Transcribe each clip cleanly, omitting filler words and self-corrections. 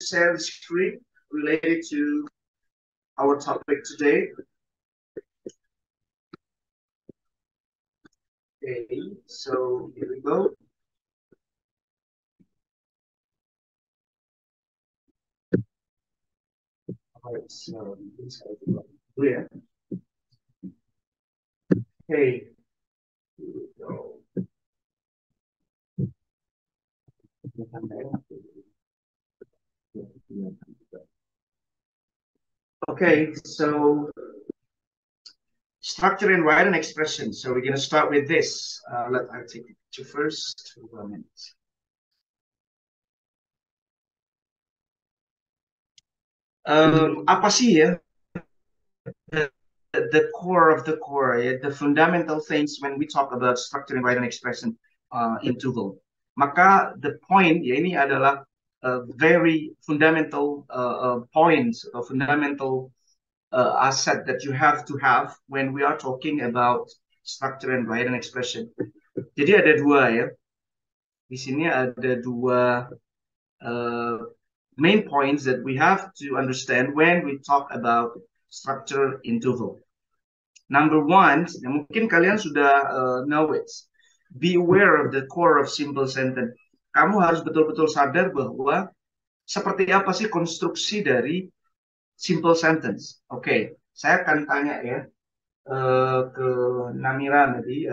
share the screen related to our topic today. Okay, so here we go. All right, so this clear. Okay, here we go. Okay, so structure and writing expression. So we're going to start with this. I take the picture first. 1 minute. Apa sih ya the core of the core, ya, the fundamental things when we talk about structure and writing expression in Tuval. Maka the point ya ini adalah very fundamental points or fundamental asset that you have to have when we are talking about structure and writing expression. Jadi ada dua ya. Di sini ada dua main points that we have to understand when we talk about structure in Tuval. Number one, mungkin kalian sudah know it. Be aware of the core of simple sentence. Kamu harus betul-betul sadar bahwa seperti apa sih konstruksi dari simple sentence. Oke, saya akan tanya ya ke Namira tadi.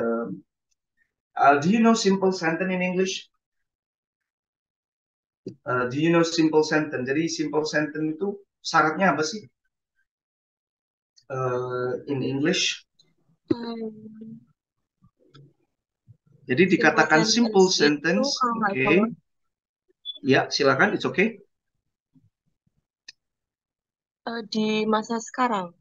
Do you know simple sentence in English? Do you know simple sentence? Jadi simple sentence itu syaratnya apa sih? In English? Jadi dikatakan simple sentence. Oke. Ya, silakan. It's okay. Di masa sekarang.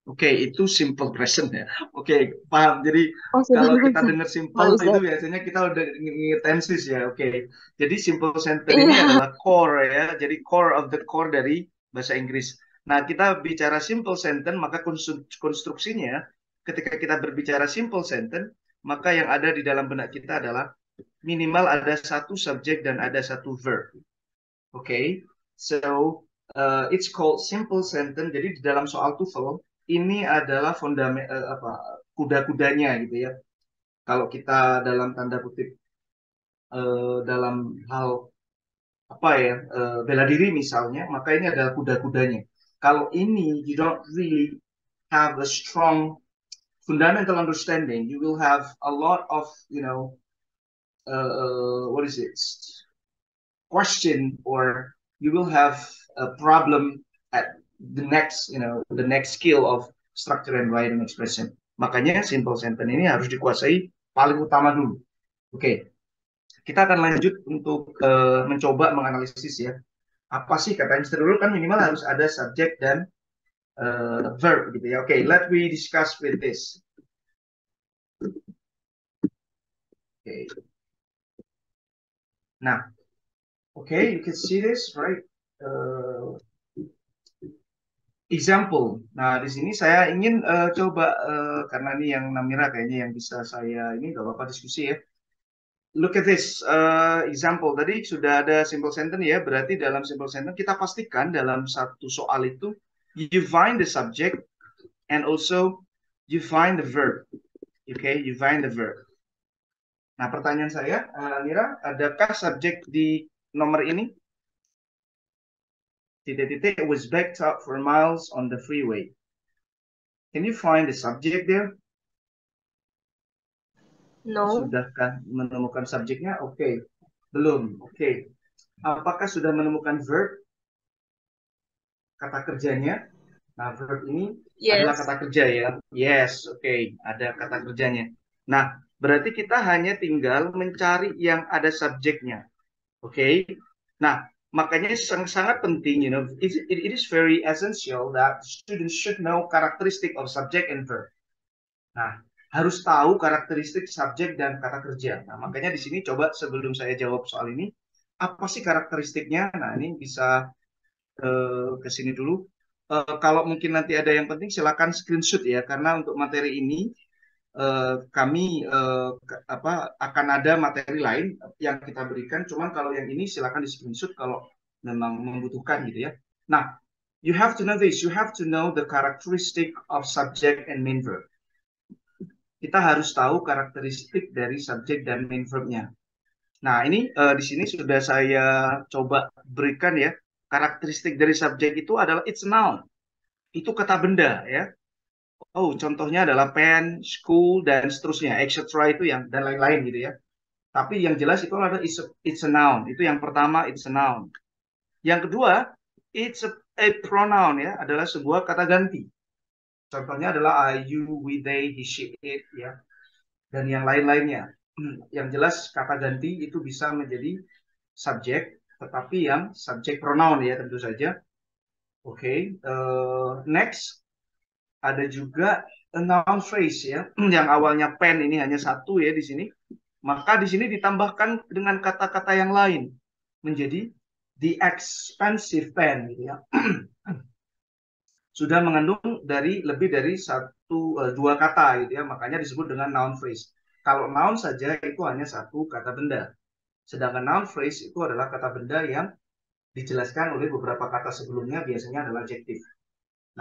Oke, itu simple present ya. Oke, paham. Jadi kalau kita dengar simple itu biasanya kita udah ngetensis ya. Oke. Jadi simple sentence ini adalah core ya. Jadi core of the core dari bahasa Inggris. Nah, kita bicara simple sentence, maka konstruksinya ketika kita berbicara simple sentence, maka yang ada di dalam benak kita adalah minimal ada satu subjek dan ada satu verb. Oke. So, it's called simple sentence. Jadi di dalam soal TOEFL ini adalah fundament kuda-kudanya gitu ya. Kalau kita dalam tanda kutip dalam hal apa ya bela diri misalnya, maka ini adalah kuda-kudanya. Kalau ini you don't really have a strong fundamental understanding, you will have a lot of what is it question, or you will have a problem at the next skill of structure and writing expression. Makanya simple sentence ini harus dikuasai paling utama dulu. Oke, kita akan lanjut untuk mencoba menganalisis ya. Apa sih kata Einstein dulu kan minimal harus ada subjek dan verb gitu ya. Oke, let we discuss with this. Oke. Nah, okay, you can see this, right? Example. Nah, di sini saya ingin coba karena ini yang Namira kayaknya yang bisa saya ini gak apa-apa diskusi ya. Look at this example. Tadi sudah ada simple sentence ya. Berarti dalam simple sentence kita pastikan dalam satu soal itu you find the subject and also you find the verb. Okay, you find the verb. Nah, pertanyaan saya, Namira, adakah subjek di nomor ini? Titik-titik was backed up for miles on the freeway. Can you find the subject there? No. Sudahkah menemukan subjeknya? Oke. Belum. Oke. Apakah sudah menemukan verb? Kata kerjanya. Nah, verb ini adalah kata kerja ya. Yes, oke. Ada kata kerjanya. Nah, berarti kita hanya tinggal mencari yang ada subjeknya. Oke. Nah, makanya sangat penting, it is very essential that students should know characteristic of subject and verb. Nah, harus tahu karakteristik subjek dan kata kerja. Nah, makanya di sini coba sebelum saya jawab soal ini, apa sih karakteristiknya? Nah, ini bisa ke sini dulu. Kalau mungkin nanti ada yang penting, silakan screenshot ya, karena untuk materi ini kami akan ada materi lain yang kita berikan. Cuman kalau yang ini silakan di screenshot kalau memang membutuhkan gitu ya. Nah, you have to know this. You have to know the characteristic of subject and main verb. Kita harus tahu karakteristik dari subjek dan main verb-nya. Nah, ini di sini sudah saya coba berikan ya. Karakteristik dari subjek itu adalah it's a noun. Itu kata benda ya. Oh, contohnya adalah pen, school, dan seterusnya, etc. itu yang dan lain-lain gitu ya. Tapi yang jelas itu adalah it's a noun. Itu yang pertama, it's a noun. Yang kedua, it's a pronoun ya, adalah sebuah kata ganti. Contohnya adalah I, you, we, they, he, she, it ya, dan yang lain-lainnya. Yang jelas kata ganti itu bisa menjadi subjek, tetapi yang subjek pronoun ya tentu saja. Oke, next ada juga a noun phrase ya, yang awalnya pen ini hanya satu ya di sini. Maka di sini ditambahkan dengan kata-kata yang lain menjadi the expensive pen gitu ya. Sudah mengandung lebih dari dua kata gitu ya, makanya disebut dengan noun phrase. Kalau noun saja itu hanya satu kata benda. Sedangkan noun phrase itu adalah kata benda yang dijelaskan oleh beberapa kata sebelumnya, biasanya adalah adjective.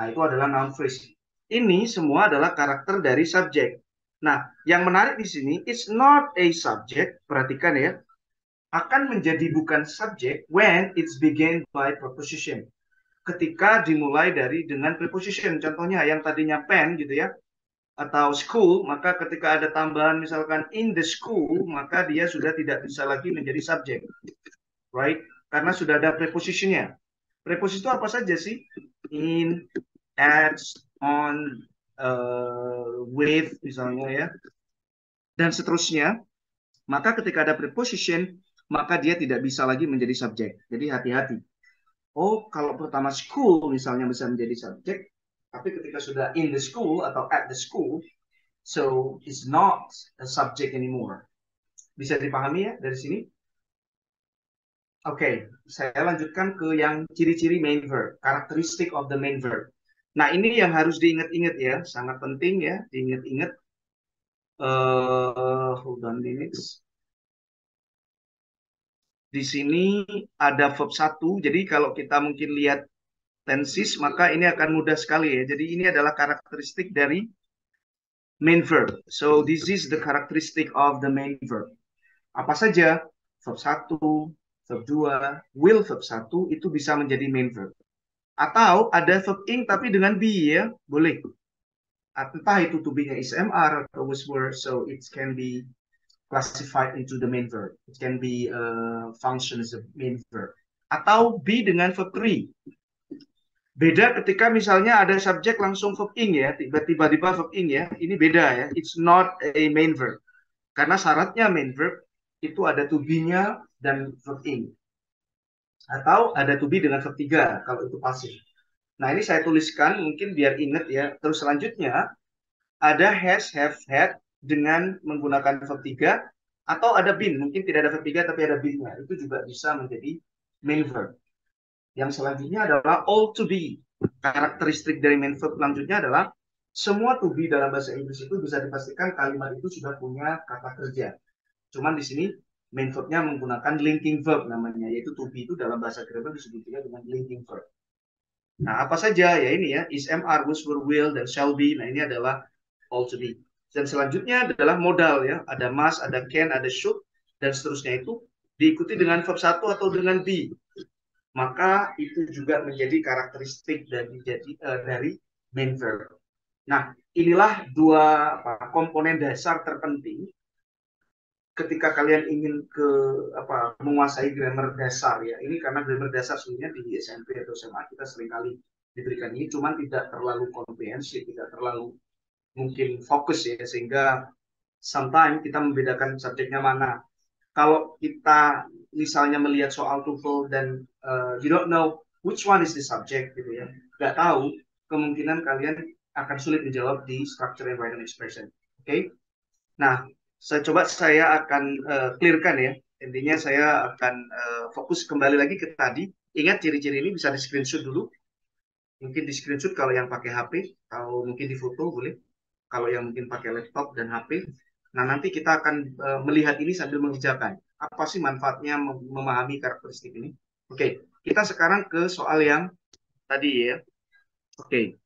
Nah, itu adalah noun phrase. Ini semua adalah karakter dari subjek. Nah, yang menarik di sini, it's not a subject, perhatikan ya, akan menjadi bukan subjek when it's begin by preposition. Ketika dimulai dengan preposition, contohnya yang tadinya pen gitu ya, atau school, maka ketika ada tambahan misalkan in the school, maka dia sudah tidak bisa lagi menjadi subjek, right? Karena sudah ada prepositionnya. Preposisi itu apa saja sih? In, at, on, with misalnya ya, dan seterusnya. Maka ketika ada preposition, maka dia tidak bisa lagi menjadi subjek. Jadi hati-hati. Oh, kalau pertama school misalnya bisa menjadi subjek, tapi ketika sudah in the school atau at the school, so it's not a subject anymore. Bisa dipahami ya dari sini? Oke, saya lanjutkan ke yang ciri-ciri main verb, characteristic of the main verb. Nah, ini yang harus diingat-ingat ya, sangat penting ya, diingat-ingat. Hold on minutes. Di sini ada verb 1, jadi kalau kita mungkin lihat tenses, maka ini akan mudah sekali ya. Jadi ini adalah karakteristik dari main verb. So this is the characteristic of the main verb. Apa saja? Verb 1, verb 2, will verb 1 itu bisa menjadi main verb. Atau ada verb ing tapi dengan be ya, boleh. Entah itu to be-nya is MR atau was were, so it can be classified into the main verb. It can be function as a main verb. Atau be dengan verb 3. Beda ketika misalnya ada subjek langsung verb ing ya, tiba-tiba verb ing ya, ini beda ya. It's not a main verb. Karena syaratnya main verb itu ada to be-nya dan verb ing. Atau ada to be dengan verb 3 kalau itu pasif. Nah, ini saya tuliskan mungkin biar ingat ya. Terus selanjutnya ada has, have, had dengan menggunakan verb 3 atau ada been, mungkin tidak ada verb 3 tapi ada been-nya. Itu juga bisa menjadi main verb. Yang selanjutnya adalah all to be. Karakteristik dari main verb selanjutnya adalah semua to be dalam bahasa Inggris itu bisa dipastikan kalimat itu sudah punya kata kerja. Cuman di sini main verbnya menggunakan linking verb namanya, yaitu to be itu dalam bahasa grammar disebut juga dengan linking verb. Nah, apa saja ya ini ya, is, MR, was, were, will, dan shall be. Nah, ini adalah all to be. Dan selanjutnya adalah modal ya, ada must, ada can, ada should, dan seterusnya itu diikuti dengan verb 1 atau dengan be. Maka itu juga menjadi karakteristik dari main verb. Nah, inilah dua komponen dasar terpenting ketika kalian ingin menguasai grammar dasar ya. Ini karena grammar dasar sebenarnya di SMP atau SMA kita seringkali diberikan ini, cuman tidak terlalu komprehensif, tidak terlalu mungkin fokus ya, sehingga sometimes kita membedakan subjeknya mana. Kalau kita misalnya melihat soal TOEFL dan you don't know which one is the subject gitu ya, nggak tahu, kemungkinan kalian akan sulit menjawab di structure and written expression. Oke? Nah, saya akan clearkan ya. Intinya saya akan fokus kembali lagi ke tadi. Ingat ciri-ciri ini bisa di screenshot dulu. Mungkin di screenshot kalau yang pakai HP, atau mungkin di foto boleh. Kalau yang mungkin pakai laptop dan HP. Nah, nanti kita akan melihat ini sambil mengerjakan. Apa sih manfaatnya memahami karakteristik ini? Oke. kita sekarang ke soal yang tadi ya. Oke,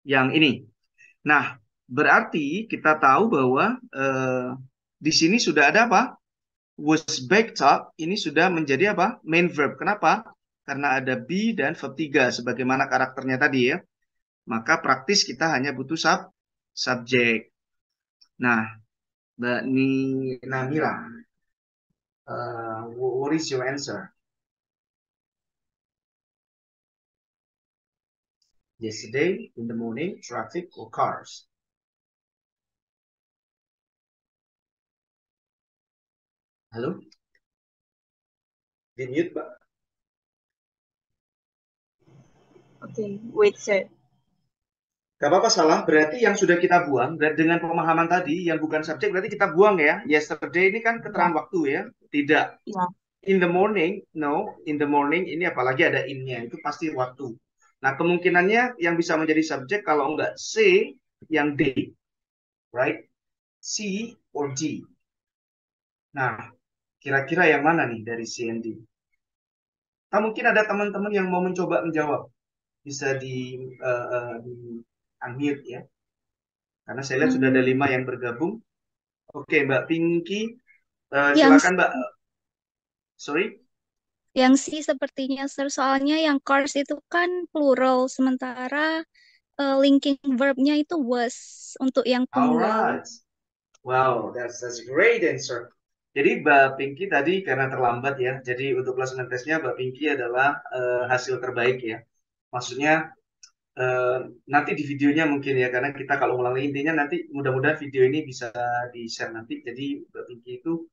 yang ini. Nah, berarti kita tahu bahwa di sini sudah ada apa? Was backed up ini sudah menjadi apa? Main verb. Kenapa? Karena ada be dan verb 3 sebagaimana karakternya tadi ya. Maka praktis kita hanya butuh subjek. Nah, Mbak Namira, what is your answer? Yesterday, in the morning, traffic or cars? Halo? Di mute, Mbak. Oke, wait, sir. Gak apa-apa salah, berarti yang sudah kita buang dengan pemahaman tadi yang bukan subjek berarti kita buang ya. Yesterday ini kan keterangan waktu ya, tidak. Ya. In the morning, no. In the morning ini apalagi ada in-nya, itu pasti waktu. Nah kemungkinannya yang bisa menjadi subjek kalau enggak C, yang D, right? C or D. Nah kira-kira yang mana nih dari C and D? Nah, mungkin ada teman-teman yang mau mencoba menjawab, bisa di unmute ya. Karena saya lihat sudah ada 5 yang bergabung. Oke, Mbak Pinky, silakan Mbak. Sorry? Yang C sepertinya, Sir. Soalnya yang cars itu kan plural, sementara linking verbnya itu was untuk yang tunggal. Alright. Wow, that's great answer. Jadi Mbak Pinky tadi karena terlambat ya, jadi untuk pelaksanaan tesnya Mbak Pinky adalah hasil terbaik ya. Maksudnya nanti di videonya mungkin ya, karena kita kalau ulang intinya nanti mudah-mudahan video ini bisa di-share nanti. Jadi Mbak Pinky itu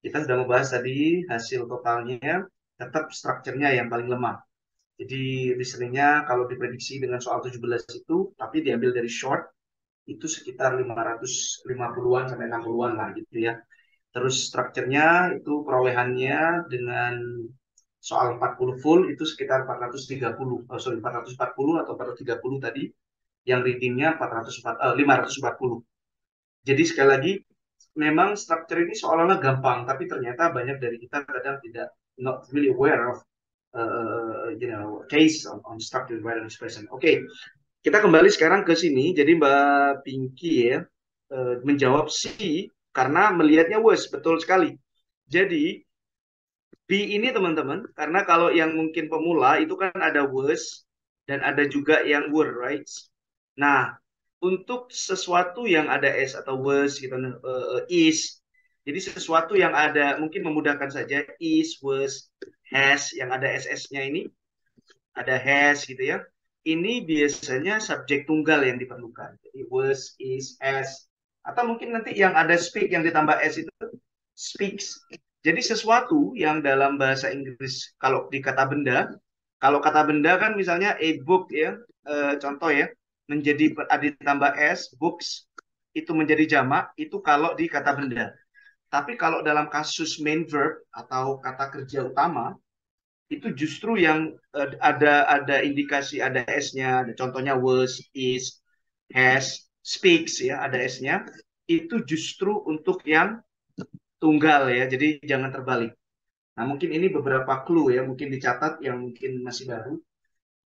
kita sudah membahas tadi hasil totalnya, tetap strukturnya yang paling lemah. Jadi listeningnya kalau diprediksi dengan soal 17 itu, tapi diambil dari short, itu sekitar 550-an sampai 60-an lah gitu ya. Terus strukturnya itu perolehannya dengan soal 40 full itu sekitar 430, 440 atau 430 tadi, yang readingnya 540. Jadi sekali lagi, memang struktur ini seolah-olah gampang, tapi ternyata banyak dari kita kadang tidak not really aware of case on structured written expression. Oke, kita kembali sekarang ke sini. Jadi Mbak Pinky ya menjawab C karena melihatnya was, betul sekali. Jadi B ini teman-teman, karena kalau yang mungkin pemula itu kan ada was dan ada juga yang were, right? Nah, untuk sesuatu yang ada s atau was gitu, is, jadi sesuatu yang ada mungkin memudahkan saja is, was, has, yang ada ss-nya ini, ada has gitu ya. Ini biasanya subjek tunggal yang diperlukan. Jadi was, is, has, atau mungkin nanti yang ada speak yang ditambah s itu speaks. Jadi sesuatu yang dalam bahasa Inggris kalau di kata benda, kalau kata benda kan misalnya a book ya, contoh ya, menjadi ditambah s, books, itu menjadi jamak, itu kalau di kata benda. Tapi kalau dalam kasus main verb atau kata kerja utama, itu justru yang ada indikasi ada s-nya, ada contohnya was, is, has, speaks ya, ada s-nya, itu justru untuk yang tunggal ya, jadi jangan terbalik. Nah, mungkin ini beberapa clue ya, mungkin dicatat yang mungkin masih baru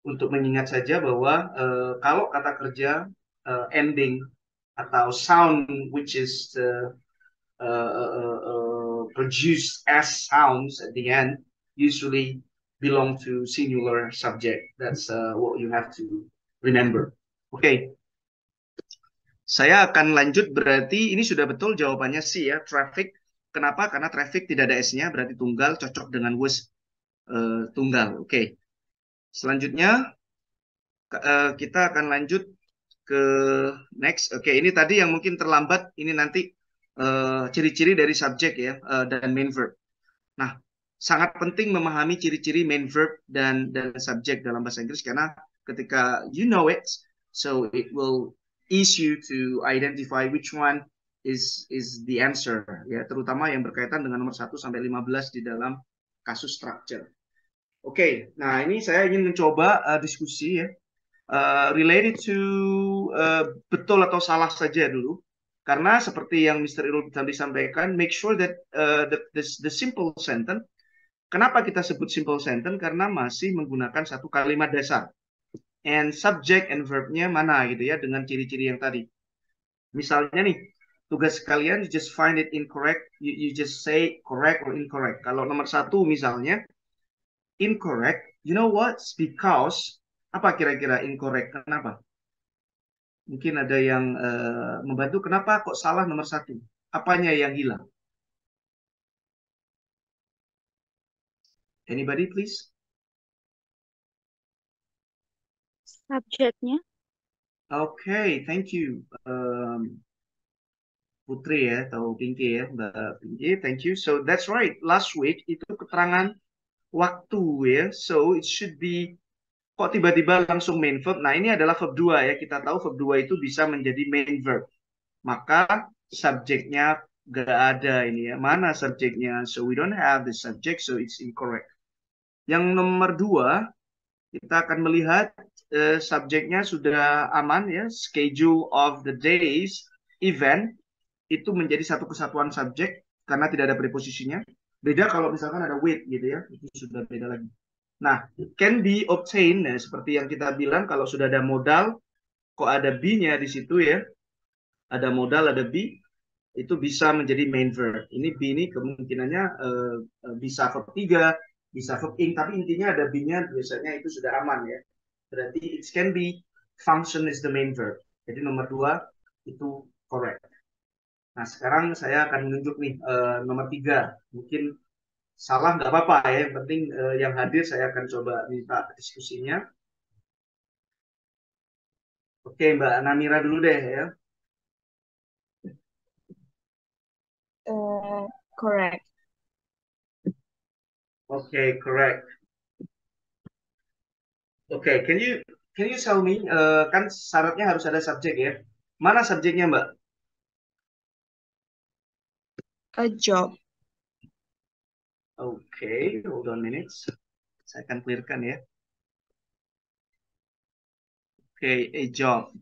untuk mengingat saja bahwa kalau kata kerja ending atau sound which is produced as sounds at the end usually belong to singular subject. That's what you have to remember. Oke. Saya akan lanjut, berarti ini sudah betul jawabannya C ya, traffic. Kenapa? Karena traffic tidak ada S-nya, berarti tunggal, cocok dengan was tunggal. Oke. Selanjutnya, kita akan lanjut ke next. Oke, ini tadi yang mungkin terlambat, ini nanti ciri-ciri dari subjek ya, dan main verb. Nah, sangat penting memahami ciri-ciri main verb dan subjek dalam bahasa Inggris, karena ketika you know it, so it will ease you to identify which one is the answer ya, terutama yang berkaitan dengan nomor 1 sampai 15 di dalam kasus structure. Oke, nah ini saya ingin mencoba diskusi ya, related to betul atau salah saja dulu, karena seperti yang Mr. Irul tadi sampaikan, make sure that the simple sentence Kenapa kita sebut simple sentence? Karena masih menggunakan satu kalimat dasar. And subject and verb-nya mana gitu ya, dengan ciri-ciri yang tadi. Misalnya nih, tugas kalian you just find it incorrect, you just say correct or incorrect. Kalau nomor 1 misalnya, incorrect, you know what? Because, apa kira-kira incorrect? Kenapa? Mungkin ada yang membantu, kenapa kok salah nomor 1? Apanya yang hilang? Anybody please? Subjeknya. Okay, thank you. Putri ya, atau Pinky ya, Mbak Pinky, thank you. So that's right, last week itu keterangan waktu ya, so it should be, kok tiba-tiba langsung main verb. Nah ini adalah verb 2 ya, kita tahu verb 2 itu bisa menjadi main verb. Maka subjeknya gak ada ini ya, mana subjeknya? So we don't have the subject, so it's incorrect. Yang nomor 2, kita akan melihat subjeknya sudah aman ya, schedule of the days, event, itu menjadi satu kesatuan subjek karena tidak ada preposisinya. Beda kalau misalkan ada with gitu ya, itu sudah beda lagi. Nah, can be obtained, nah, seperti yang kita bilang kalau sudah ada modal, kok ada be-nya di situ ya, ada modal, ada be, itu bisa menjadi main verb. Ini be ini kemungkinannya bisa verb 3, bisa verb ing, tapi intinya ada be-nya biasanya itu sudah aman ya. Berarti it can be function is the main verb. Jadi nomor 2 itu correct. Nah, sekarang saya akan menunjuk nih nomor 3. Mungkin salah nggak apa-apa ya. Yang penting yang hadir saya akan coba minta diskusinya. Oke, Mbak Namira dulu deh ya. Correct. Oke, correct. Oke, can you tell me, kan syaratnya harus ada subjek ya. Mana subjeknya, Mbak? A job. Oke, hold on minutes. Saya akan clearkan ya. Oke, a job.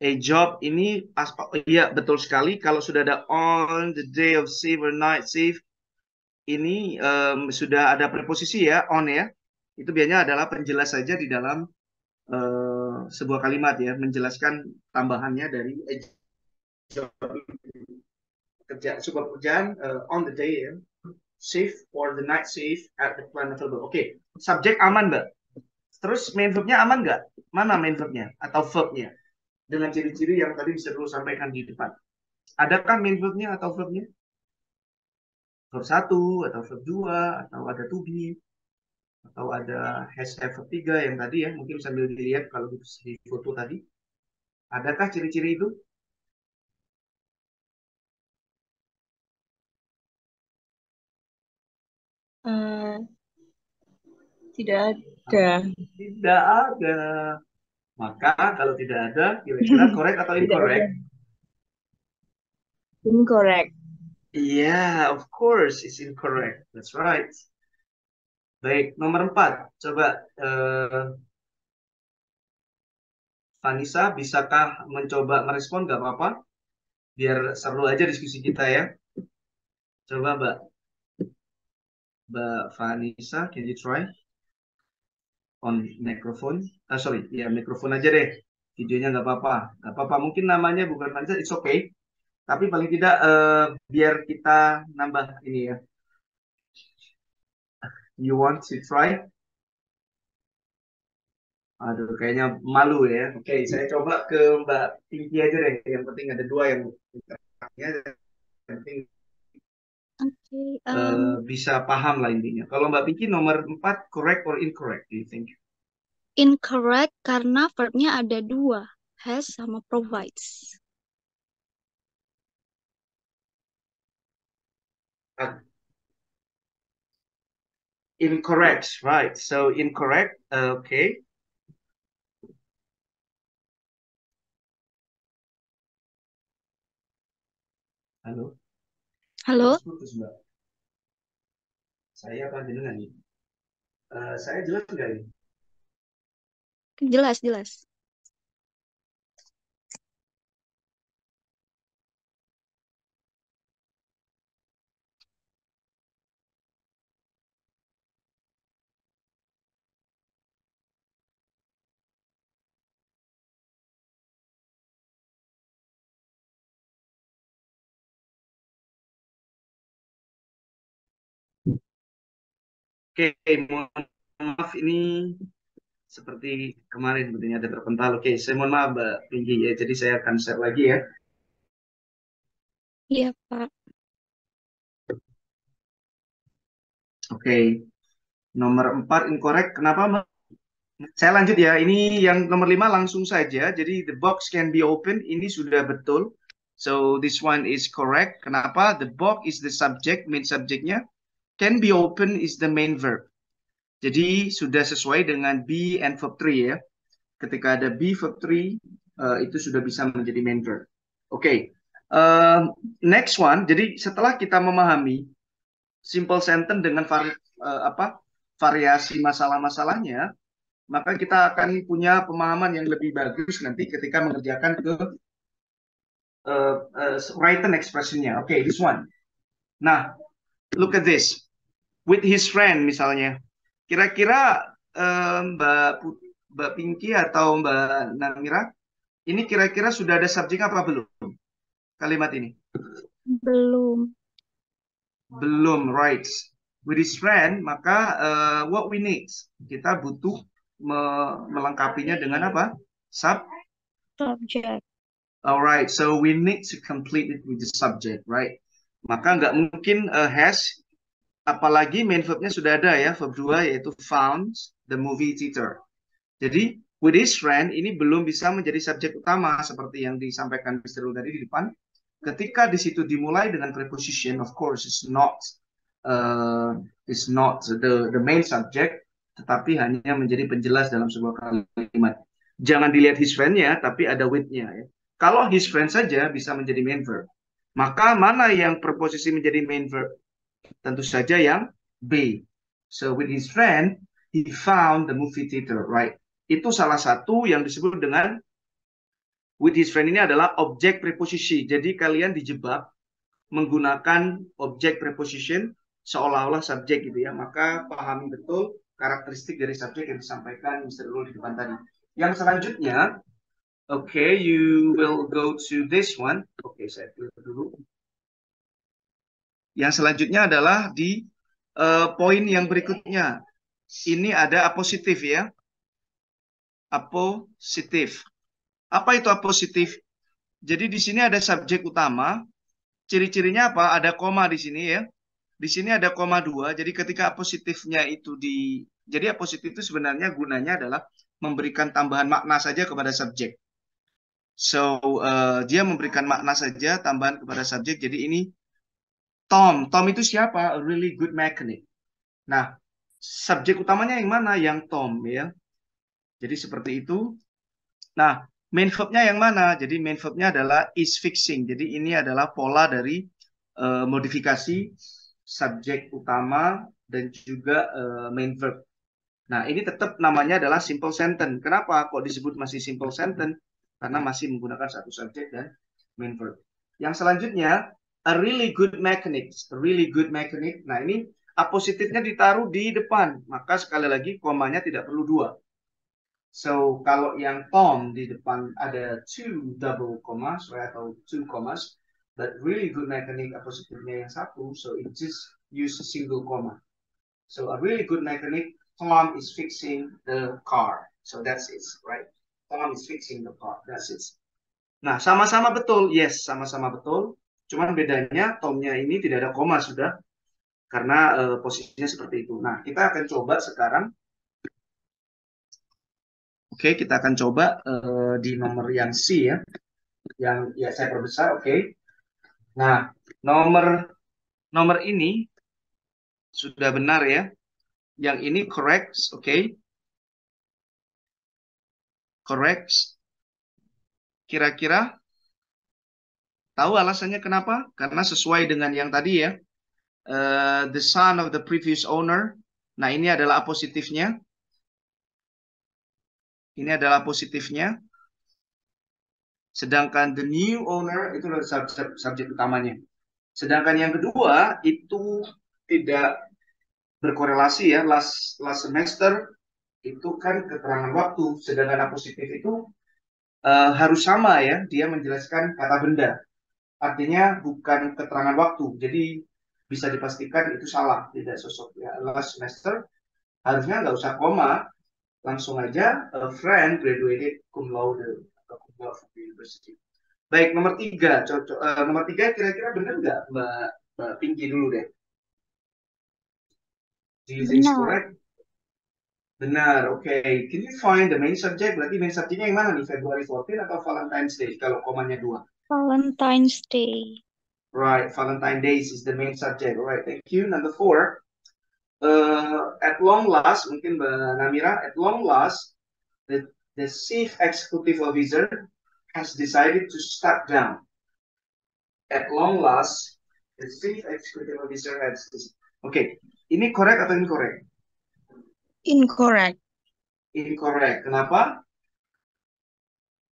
A job ini iya betul sekali, kalau sudah ada on the day of shift or night shift, ini sudah ada preposisi ya, on ya. Itu biasanya adalah penjelas saja di dalam sebuah kalimat ya, menjelaskan tambahannya dari a job, sebuah pekerjaan on the day ya, shift or the night shift at the plant available. Oke, subjek aman Mbak. Terus main verbnya aman nggak? Mana main verbnya atau verbnya? Dengan ciri-ciri yang tadi bisa dulu sampaikan di depan. Adakah main verbnya atau verbnya? Verb 1 atau verb 2 atau ada to be atau ada hashtag verb 3 yang tadi ya, mungkin sambil dilihat kalau di foto tadi. Adakah ciri-ciri itu? Tidak ada. Tidak ada. Maka kalau tidak ada, kira-kira correct atau Tidak ada. incorrect? Incorrect. Yeah, of course it's incorrect. That's right. Baik, nomor 4. Coba Vanessa, bisakah mencoba merespon? Gak apa-apa. Biar seru aja diskusi kita ya. Coba Mbak Vanessa, can you try on microphone? Sorry, ya mikrofon aja deh. Videonya nggak apa-apa. Nggak apa-apa. Mungkin namanya bukan Vanessa, it's okay. Tapi paling tidak biar kita nambah ini ya. You want to try? Aduh, kayaknya malu ya. Oke, saya coba ke Mbak Pinky aja deh. Yang penting ada dua yang penting Oke, bisa paham lah intinya. Kalau Mbak Pinky nomor 4, correct or incorrect, do you think? incorrect karena verbnya ada dua, has sama provides. Incorrect, right? So incorrect, okay. Halo, Halo, putus Mbak. Saya apa dengan ini? Saya jelas nggak ini? jelas jelas. Oke, mohon maaf ini seperti kemarin sepertinya ada terpental. Oke, saya mohon maaf Mbak Pinky ya. Jadi saya akan share lagi ya. Iya, Pak. Oke, nomor 4 incorrect. Kenapa Mbak? Saya lanjut ya. Ini yang nomor 5 langsung saja. Jadi the box can be open. Ini sudah betul. So this one is correct. Kenapa? The box is the subject, main subjeknya. Can be open is the main verb. Jadi sudah sesuai dengan be and verb 3 ya. Ketika ada be verb 3 itu sudah bisa menjadi main verb. Oke. Next one. Jadi setelah kita memahami simple sentence dengan variasi masalah-masalahnya, maka kita akan punya pemahaman yang lebih bagus nanti ketika mengerjakan ke written expressionnya. Oke, this one. Nah, look at this. With his friend misalnya. Kira-kira Mbak Pinky atau Mbak Namira, ini kira-kira sudah ada subjek apa belum? Kalimat ini. Belum. Belum, right. With his friend, maka what we need, kita butuh melengkapinya dengan apa? Subject. Alright, so we need to complete it with the subject, right? Maka nggak mungkin has, apalagi main verbnya sudah ada ya, verb 2 yaitu found the movie theater. Jadi with his friend ini belum bisa menjadi subjek utama seperti yang disampaikan Mr. Ru tadi di depan. Ketika di situ dimulai dengan preposition, of course it's not the main subject, tetapi hanya menjadi penjelas dalam sebuah kalimat. Jangan dilihat his friend-nya, tapi ada with-nya ya. Kalau his friend saja bisa menjadi main verb. Maka mana yang preposisi menjadi main verb? Tentu saja yang B. So with his friend, he found the movie theater, right? Itu salah satu yang disebut dengan with his friend ini adalah objek preposisi. Jadi kalian dijebak menggunakan objek preposition seolah-olah subjek gitu ya. Maka pahami betul karakteristik dari subjek yang disampaikan Mr. Rule di depan tadi. Yang selanjutnya, okay, you will go to this one. Oke, saya pilih dulu. Yang selanjutnya adalah di poin yang berikutnya. Ini ada apositif ya. Apositif. Apa itu apositif? Jadi di sini ada subjek utama. Ciri-cirinya apa? Ada koma di sini ya. Di sini ada koma 2. Jadi ketika apositifnya itu jadi apositif itu sebenarnya gunanya adalah memberikan tambahan makna saja kepada subjek. So dia memberikan makna saja tambahan kepada subjek. Jadi ini Tom. Tom itu siapa? A really good mechanic. Nah, subjek utamanya yang mana? Yang Tom ya. Jadi seperti itu. Nah, main verb-nya yang mana? Jadi main verb-nya adalah is fixing. Jadi ini adalah pola dari modifikasi subjek utama dan juga main verb. Nah, ini tetap namanya adalah simple sentence. Kenapa kok disebut masih simple sentence? Karena masih menggunakan satu subjek dan main verb. Yang selanjutnya, a really good mechanic. A really good mechanic. Nah, ini apositifnya ditaruh di depan. Maka sekali lagi komanya tidak perlu 2. So, kalau yang Tom di depan ada 2 double commas, right, atau 2 commas, but really good mechanic apositifnya yang 1, so it just use a single comma. So, a really good mechanic, Tom is fixing the car. So, that's it, right? Tom is fixing the car, that's it. Nah, sama-sama betul, yes, sama-sama betul. Cuman bedanya Tomnya ini tidak ada koma sudah, karena posisinya seperti itu. Nah, kita akan coba sekarang. Oke, kita akan coba di nomor yang C ya. Yang ya saya perbesar, oke. Nah, nomor ini sudah benar ya. Yang ini correct, oke. Correct. Kira-kira tahu alasannya kenapa? Karena sesuai dengan yang tadi ya. The son of the previous owner. Nah, ini adalah apositifnya. Ini adalah positifnya. Sedangkan the new owner itu adalah subjek utamanya. Sedangkan yang kedua itu tidak berkorelasi ya. Last semester itu kan keterangan waktu. Sedangkan apositif itu harus sama ya. Dia menjelaskan kata benda. Artinya bukan keterangan waktu. Jadi bisa dipastikan itu salah, tidak sosok ya. Last semester harusnya nggak usah koma, langsung aja a friend graduated cum laude atau cum laude from the university. Baik, nomor tiga kira-kira benar nggak Mbak Pinky dulu deh. Do you think it's Benar. correct? Benar, oke. Okay. Can you find the main subject? Berarti main subjectnya yang mana nih? February 14 atau Valentine's Day? Kalau komanya 2. Valentine's Day. Right, Valentine's Day is the main subject. Alright, thank you. Number 4. At long last, mungkin Mbak Namira, at long last, the chief executive officer has decided to step down. At long last, the chief executive officer has decided. Oke, ini correct atau incorrect? Incorrect. Incorrect. Kenapa?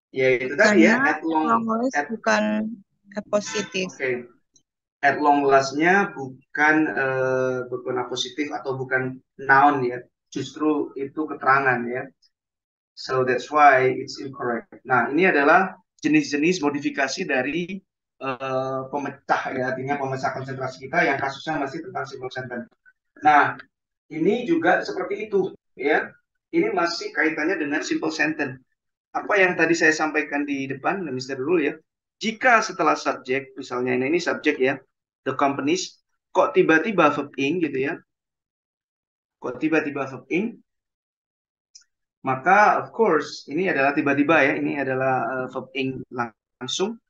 Ya itu tadi ya, Karena at long last bukan positif. Oke. At long last-nya bukan positif atau bukan noun ya. Justru itu keterangan ya. So that's why it's incorrect. Nah, ini adalah jenis-jenis modifikasi dari pemecah ya, artinya pemecah konsentrasi kita yang kasusnya masih tentang simple sentence. Nah, ini juga seperti itu ya. Ini masih kaitannya dengan simple sentence. Apa yang tadi saya sampaikan di depan, Mister dulu ya. Jika setelah subjek, misalnya ini subjek ya, the companies, kok tiba-tiba verb ing gitu ya. Kok tiba-tiba verb ing, maka of course ini adalah tiba-tiba ya, ini adalah verb ing langsung.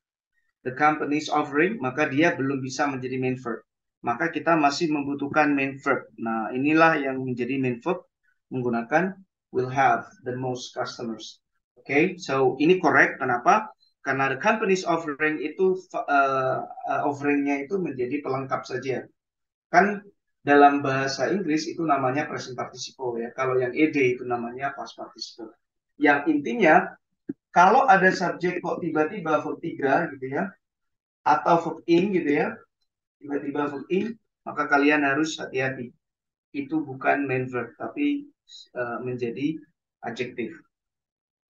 The company's offering, maka dia belum bisa menjadi main verb. Maka kita masih membutuhkan main verb. Nah, inilah yang menjadi main verb menggunakan will have the most customers. Oke, okay? So ini correct. Kenapa? Karena the company's offering itu offeringnya itu menjadi pelengkap saja. Kan dalam bahasa Inggris itu namanya present participle ya. Kalau yang ed itu namanya past participle. Yang intinya kalau ada subjek kok tiba-tiba verb 3 gitu ya, atau verb ing gitu ya, tiba-tiba verb ing, maka kalian harus hati-hati. Itu bukan main verb, tapi menjadi adjektif.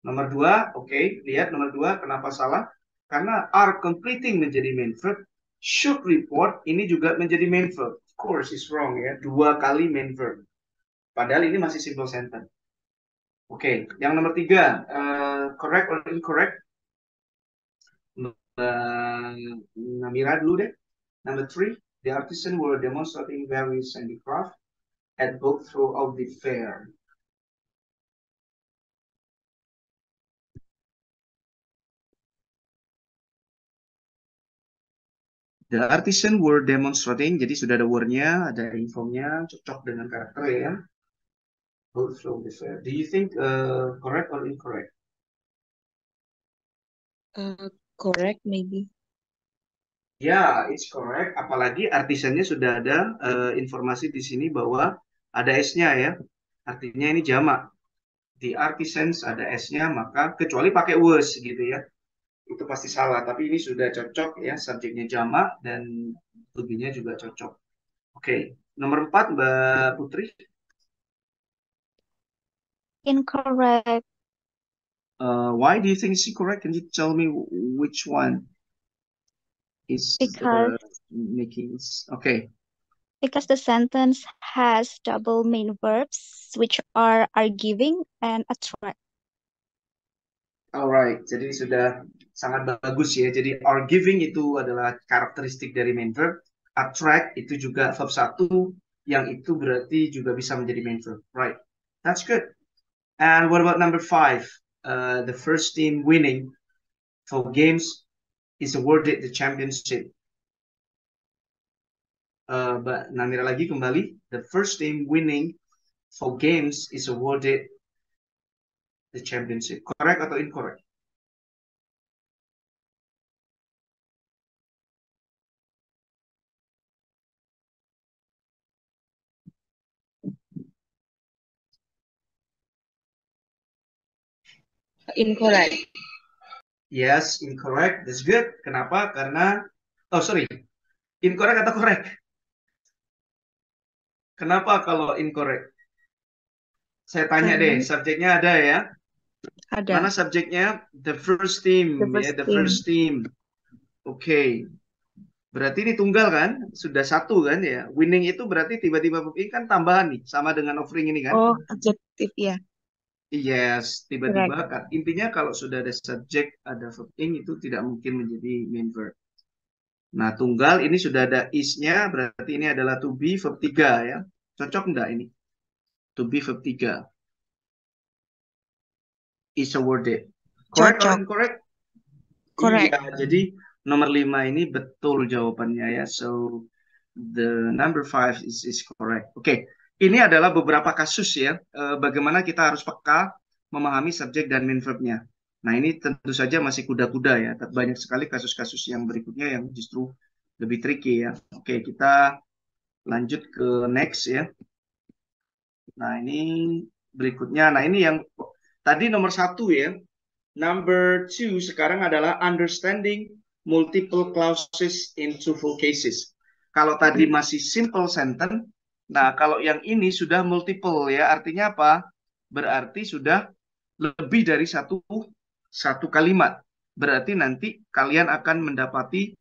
Nomor 2, oke, lihat nomor 2, kenapa salah? Karena are completing menjadi main verb, should report ini juga menjadi main verb. Of course, it's wrong ya, 2 kali main verb. Padahal ini masih simple sentence. Oke, yang nomor 3, correct or incorrect? Namira dulu deh. Number 3, the artisan were demonstrating various handicraft at both throughout the fair. The artisan were demonstrating, jadi sudah ada word-nya, ada info-nya, cocok dengan karakter ya. Both throughout the fair. Do you think correct or incorrect? Correct maybe. Ya, it's correct. Apalagi artisannya sudah ada informasi di sini bahwa ada S-nya ya. Artinya ini jamak. The artisans ada S-nya, maka kecuali pakai was gitu ya. Itu pasti salah. Tapi ini sudah cocok ya. Subjeknya jamak dan to-be-nya juga cocok. Oke. Nomor 4, Mbak Putri. Incorrect. Why do you think it's incorrect? Can you tell me which one is making? Okay. Because the sentence has double main verbs, which are giving and attract. Alright, jadi sudah sangat bagus ya. Jadi are giving itu adalah karakteristik dari main verb. Attract itu juga verb 1 yang itu berarti juga bisa menjadi main verb. Right, that's good. And what about number 5? The first team winning for games is awarded the championship. Mbak Namira lagi kembali. The first team winning for games is awarded the championship. Correct atau incorrect? Incorrect. Yes, incorrect. That's good. Kenapa? Karena, oh sorry, incorrect atau correct? Kenapa kalau incorrect? Saya tanya deh, subjeknya ada ya? Ada. Mana subjeknya? The first team. The first ya, the first team. Oke. Berarti ini tunggal kan? Sudah satu kan ya? Winning itu berarti tiba-tiba ini kan tambahan nih, sama dengan offering ini kan? Oh, adjektif ya. Yes, Correct. tiba-tiba intinya kalau sudah ada subjek, ada verb ing itu tidak mungkin menjadi main verb. Nah, tunggal ini sudah ada is-nya, berarti ini adalah to be verb 3 ya. Cocok enggak ini? To be verb 3. Is awarded. Correct or Cocok. incorrect? Correct. Iya, jadi nomor 5 ini betul jawabannya ya. So, the number 5 is correct. Oke, ini adalah beberapa kasus ya, bagaimana kita harus peka memahami subjek dan main verb-nya. Nah, ini tentu saja masih kuda-kuda ya. Banyak sekali kasus-kasus yang berikutnya yang justru lebih tricky ya. Oke, kita lanjut ke next ya. Nah, ini berikutnya. Nah, ini yang tadi nomor 1 ya. Number 2 sekarang adalah understanding multiple clauses in truthful cases. Kalau tadi masih simple sentence, nah kalau yang ini sudah multiple ya, artinya apa? Berarti sudah lebih dari satu kalimat. Berarti nanti kalian akan mendapati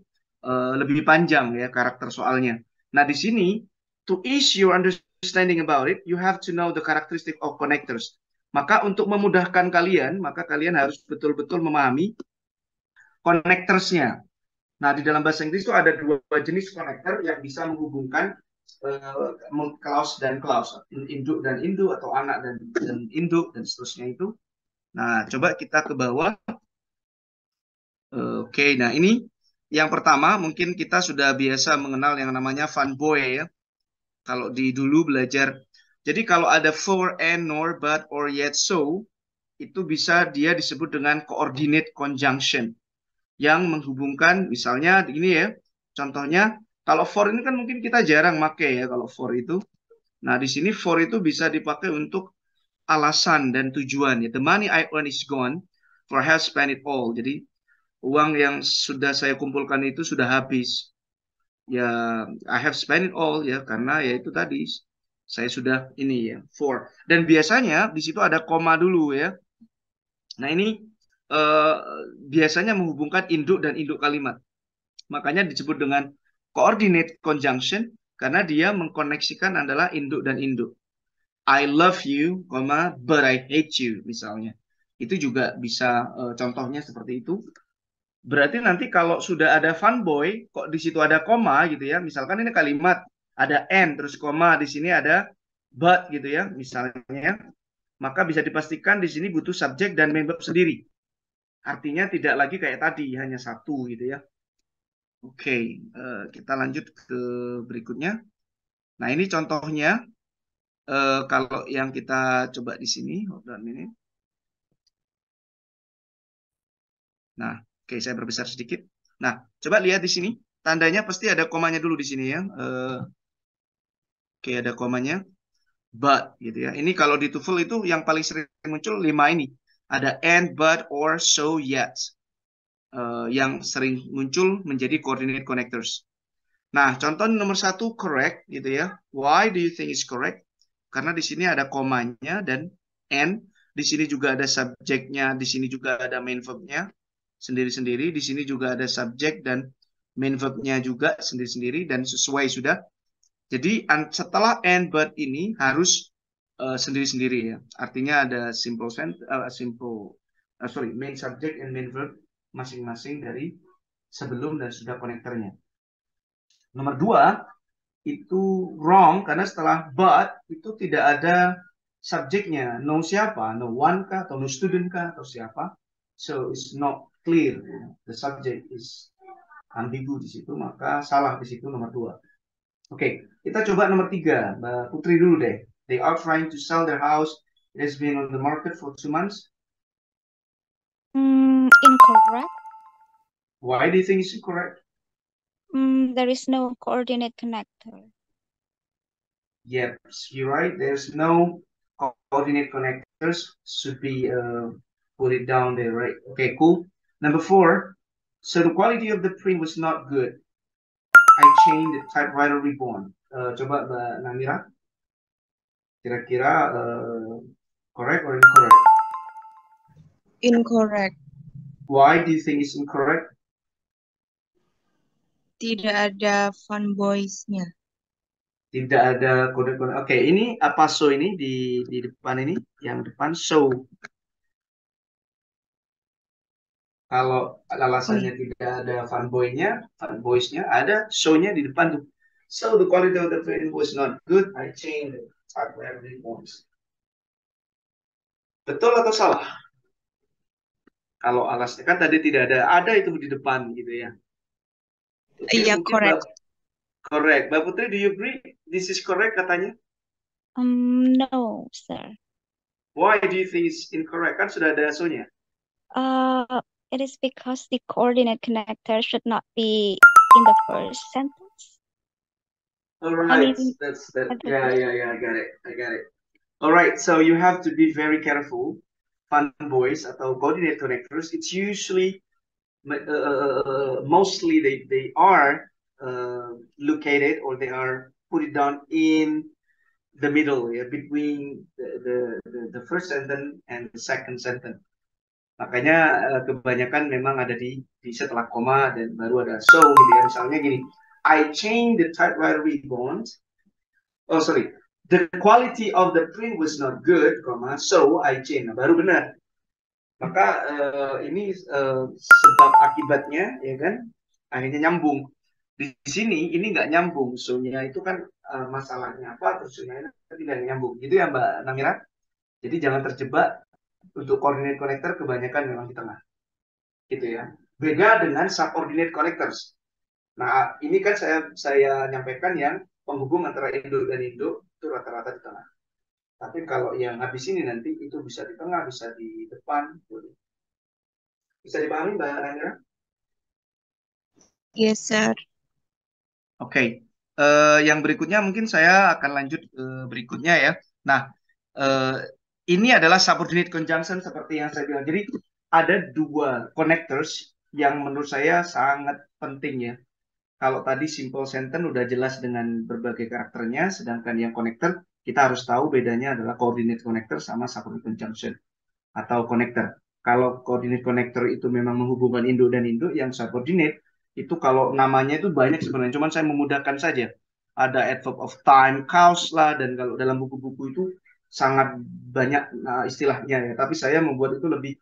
lebih panjang ya karakter soalnya. Nah di sini to ease your understanding about it, you have to know the characteristic of connectors. Maka untuk memudahkan kalian, maka kalian harus betul-betul memahami connectors-nya. Nah, di dalam bahasa Inggris itu ada dua jenis connector yang bisa menghubungkan clause dan clause, induk dan induk atau anak dan induk dan seterusnya itu. Nah, coba kita ke bawah. Oke, nah ini yang pertama mungkin kita sudah biasa mengenal yang namanya fanboy ya. Kalau di dulu belajar. Jadi kalau ada for, and, nor, but, or, yet, so, itu bisa dia disebut dengan coordinate conjunction yang menghubungkan misalnya ini ya. Contohnya kalau for ini kan mungkin kita jarang pakai ya kalau for itu. Nah, di sini for itu bisa dipakai untuk alasan dan tujuan ya. The money I earn is gone, for I have spent it all. Jadi uang yang sudah saya kumpulkan itu sudah habis. Ya, I have spent it all ya karena ya itu tadi saya sudah ini ya for. Dan biasanya di situ ada koma dulu ya. Nah, ini eh, biasanya menghubungkan induk dan induk kalimat. Makanya disebut dengan coordinate conjunction karena dia mengkoneksikan adalah induk dan induk. I love you, but I hate you misalnya. Itu juga bisa contohnya seperti itu. Berarti nanti kalau sudah ada fanboy, kok di situ ada koma gitu ya. Misalkan ini kalimat ada and terus koma, di sini ada but gitu ya misalnya. Maka bisa dipastikan di sini butuh subjek dan main verb sendiri. Artinya tidak lagi kayak tadi hanya satu gitu ya. Oke, kita lanjut ke berikutnya. Nah, ini contohnya kalau yang kita coba di sini, hold on a minute. Nah, oke, saya perbesar sedikit. Nah, coba lihat di sini. Tandanya pasti ada komanya dulu di sini ya. Oke, ada komanya. But gitu ya. Ini kalau di TOEFL itu yang paling sering muncul 5 ini. Ada and, but, or, so, yet. Yang sering muncul menjadi coordinate connectors. Nah, contoh nomor 1 correct gitu ya. Why do you think it's correct? Karena di sini ada komanya dan and. Di sini juga ada subjeknya, di sini juga ada main verb-nya sendiri-sendiri. Di sini juga ada subjek dan main verb-nya juga sendiri-sendiri dan sesuai sudah. Jadi setelah and but ini harus sendiri-sendiri ya. Artinya ada main subject and main verb masing-masing dari sebelum dan sudah konektornya. Nomor 2 itu wrong karena setelah but itu tidak ada subjeknya. No siapa? No one kah? Atau no student kah? Atau siapa? So it's not clear. The subject is ambigu di situ, maka salah di situ nomor 2. Oke, kita coba nomor 3. Mbak Putri dulu deh. They are trying to sell their house. It has been on the market for 2 months. Incorrect. Why do you think it's incorrect? There is no coordinate connector. Yep, you're right. There's no coordinate connectors. Should be put it down there, right? Okay, cool. Number 4. So the quality of the print was not good. I changed the typewriter reborn. Coba Mbak Namira. Kira-kira correct or incorrect? Incorrect. Why do you think it's incorrect? Tidak ada fanboys-nya. Tidak ada kode-kode. Oke, ini apa so ini di depan ini? Yang depan so. Kalau Oh alasannya iya. tidak ada fanboys-nya ada show-nya di depan tuh. So the quality of the print was not good. I changed the hardware response. Betul atau salah? Kalau alasnya kan tadi tidak ada itu di depan gitu ya. Oke, Iya, mungkin correct. correct. Mbak Putri, do you agree? This is correct katanya. No, sir. Why do you think it's incorrect? Kan sudah ada so-nya. It is because the coordinate connector should not be in the first sentence. All I right, mean, that's at that. the Yeah, first. yeah, yeah. I got it. All right, so you have to be very careful. Fanboys atau coordinate connectors, it's usually mostly they are located or they are put it down in the middle, ya, between the first sentence and the second sentence. Makanya kebanyakan memang ada di setelah koma dan baru ada so gitu ya. Misalnya gini, I changed the typewriter ribbon. Oh sorry, the quality of the print was not good, so I changed. Nah, baru benar. Maka ini sebab akibatnya, ya kan, akhirnya nyambung. Di sini ini nggak nyambung, so-nya itu kan masalahnya apa, terus so-nya tidak nyambung. Gitu ya Mbak Namira. Jadi jangan terjebak untuk coordinate connector kebanyakan memang di tengah. Gitu ya. Beda dengan subordinate connectors. Nah, ini kan saya nyampaikan yang penghubung antara induk dan induk itu rata-rata di tengah. Tapi kalau yang habis ini nanti itu bisa di tengah, bisa di depan. Bisa dipahami Mbak Namira? Yes, sir. Oke, yang berikutnya mungkin saya akan lanjut ke berikutnya ya. Nah, eh, ini adalah subordinate conjunction seperti yang saya bilang. Jadi ada dua connectors yang menurut saya sangat penting ya. Kalau tadi simple sentence udah jelas dengan berbagai karakternya, sedangkan yang connector kita harus tahu bedanya adalah coordinate connector sama subordinate conjunction atau connector. Kalau coordinate connector itu memang menghubungkan induk dan induk, yang subordinate itu kalau namanya itu banyak sebenarnya, cuman saya memudahkan saja. Ada adverb of time, cause lah, dan kalau dalam buku-buku itu sangat banyak istilahnya ya. Tapi saya membuat itu lebih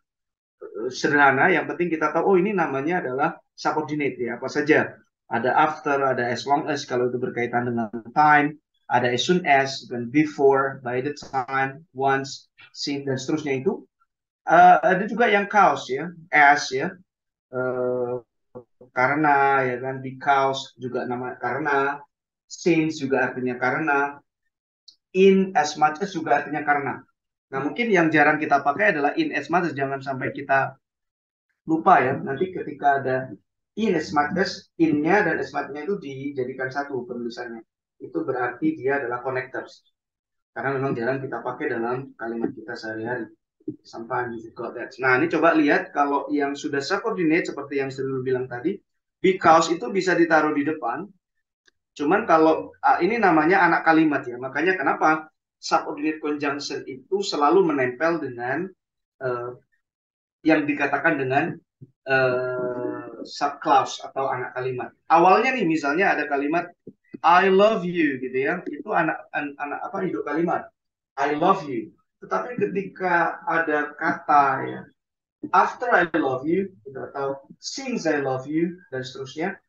sederhana. Yang penting kita tahu, oh ini namanya adalah subordinate ya. Apa saja? Ada after, ada as long as kalau itu berkaitan dengan time, ada as soon as, dan before, by the time, once, since, dan seterusnya itu. Ada juga yang cause ya, as ya, uh, karena ya kan, because juga nama karena, since juga artinya karena, in as much as juga artinya karena. Nah mungkin yang jarang kita pakai adalah in as much as, jangan sampai kita lupa ya. Nanti ketika ada in as much as, in-nya dan as much-nya itu dijadikan satu penulisannya. Itu berarti dia adalah connectors. Karena memang jarang kita pakai dalam kalimat kita sehari-hari. Sometimes you got that. Nah, ini coba lihat kalau yang sudah subordinate seperti yang saya bilang tadi, because itu bisa ditaruh di depan. Cuman kalau ini namanya anak kalimat ya, makanya kenapa subordinate conjunction itu selalu menempel dengan yang dikatakan dengan subclause atau anak kalimat. Awalnya nih misalnya ada kalimat I love you gitu ya, itu anak apa, induk kalimat I love you. Tetapi ketika ada kata ya, after I love you, atau since I love you, dan seterusnya,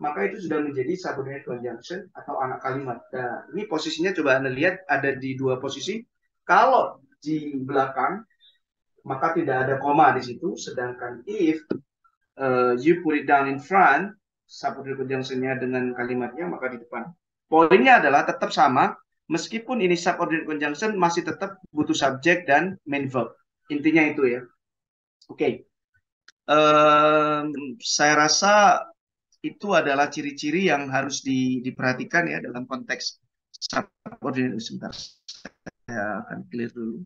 maka itu sudah menjadi subordinate conjunction atau anak kalimat. Nah, ini posisinya coba Anda lihat ada di dua posisi. Kalau di belakang, maka tidak ada koma di situ. Sedangkan if you put it down in front, subordinate conjunction-nya dengan kalimatnya, maka di depan. Poinnya adalah tetap sama, meskipun ini subordinate conjunction masih tetap butuh subjek dan main verb. Intinya itu ya. Oke. Saya rasa itu adalah ciri-ciri yang harus diperhatikan ya dalam konteks subordinate. Sebentar, saya akan clear dulu.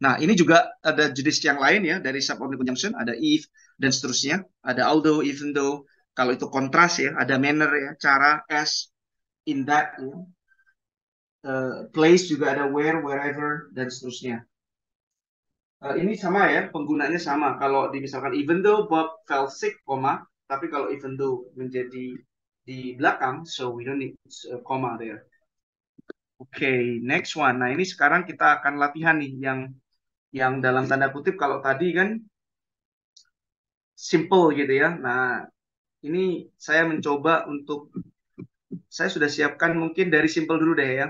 Nah, ini juga ada jenis yang lain ya dari subordinate conjunction, ada if dan seterusnya, ada although, even though. Kalau itu kontras ya, ada manner ya, cara, as, in that, ya. Place juga ada where, wherever, dan seterusnya. Ini sama ya, penggunanya sama. Kalau misalkan even though Bob fell sick, koma, tapi kalau even though menjadi di belakang, so we don't need a comma there. Oke, next one. Nah, ini sekarang kita akan latihan nih yang dalam tanda kutip kalau tadi kan simple gitu ya. Nah, ini saya mencoba untuk saya sudah siapkan mungkin dari simple dulu deh ya.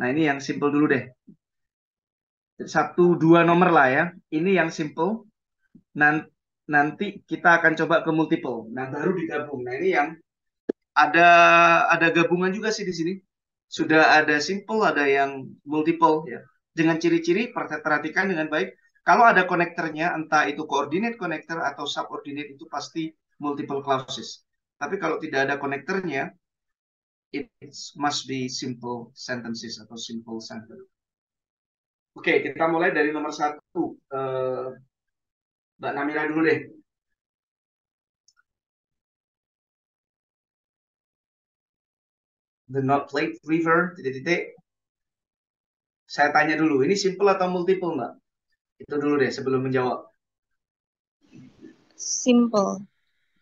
Nah, ini yang simple dulu deh. 1, 2 nomor lah ya. Ini yang simple. Nanti kita akan coba ke multiple. Nah, baru digabung. Nah, ini yang ada gabungan juga sih di sini. Sudah ada simple, ada yang multiple ya. Dengan ciri-ciri perhatikan dengan baik. Kalau ada konektornya, entah itu coordinate connector atau subordinate, itu pasti multiple clauses. Tapi kalau tidak ada konektornya, it must be simple sentences atau simple sentence. Oke, kita mulai dari nomor 1. Mbak Namira dulu deh. The North Platte River, titik-titik. Saya tanya dulu, ini simple atau multiple, Mbak? Itu dulu deh sebelum menjawab. Simple.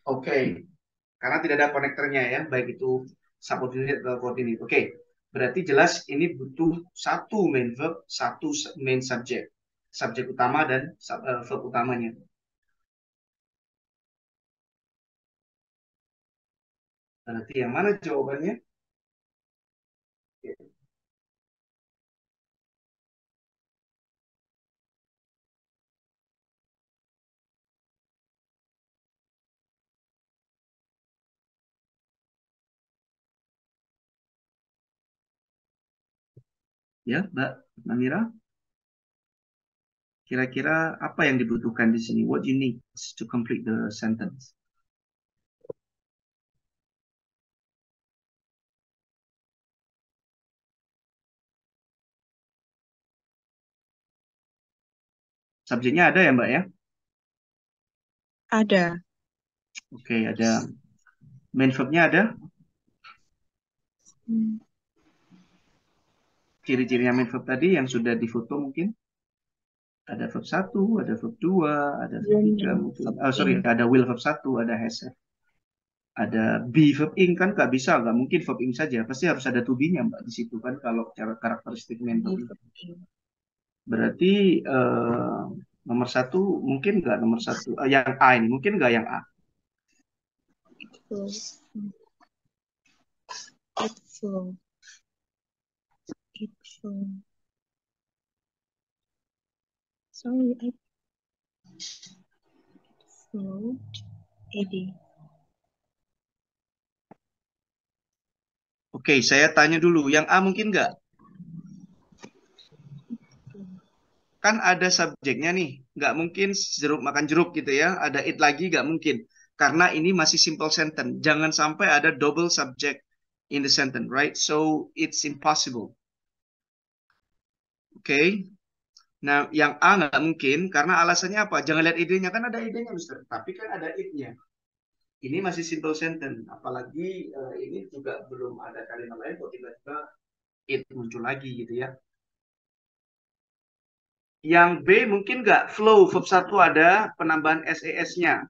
Oke, karena tidak ada konektornya ya, baik itu subordinate atau coordinate. Oke, berarti jelas ini butuh 1 main verb, 1 main subject. Subjek utama dan verb utamanya. Berarti yang mana jawabannya? Ya, Mbak Namira. Kira-kira apa yang dibutuhkan di sini? What you need to complete the sentence? Subjeknya ada ya, Mbak ya? Ada. Oke, ada. Main verbnya ada? Ciri-cirinya main verb tadi yang sudah difoto mungkin? Ada verb 1, ada verb 2, ada verb 3 mungkin. Oh, sorry, ada will verb 1, ada has. Ada be verb ing kan nggak bisa, nggak mungkin verb ing saja. Pasti harus ada to be-nya Mbak di situ kan kalau cara karakteristik main verb. Berarti nomor 1 mungkin nggak nomor 1 yang A ini mungkin nggak yang A. It flow. Sorry, I flowed. Eddie. Oke, saya tanya dulu, yang A mungkin nggak? Kan ada subjeknya nih, nggak mungkin jeruk makan jeruk gitu ya, ada it lagi nggak mungkin. Karena ini masih simple sentence, jangan sampai ada double subject in the sentence, right? So, it's impossible. Oke, nah yang A nggak mungkin, karena alasannya apa? Jangan lihat idenya, kan ada idenya, Mister. Tapi kan ada it-nya. Ini masih simple sentence, apalagi ini juga belum ada kalimat lain kok tiba-tiba it muncul lagi gitu ya. Yang B mungkin nggak flow verb 1 ada penambahan ses-nya.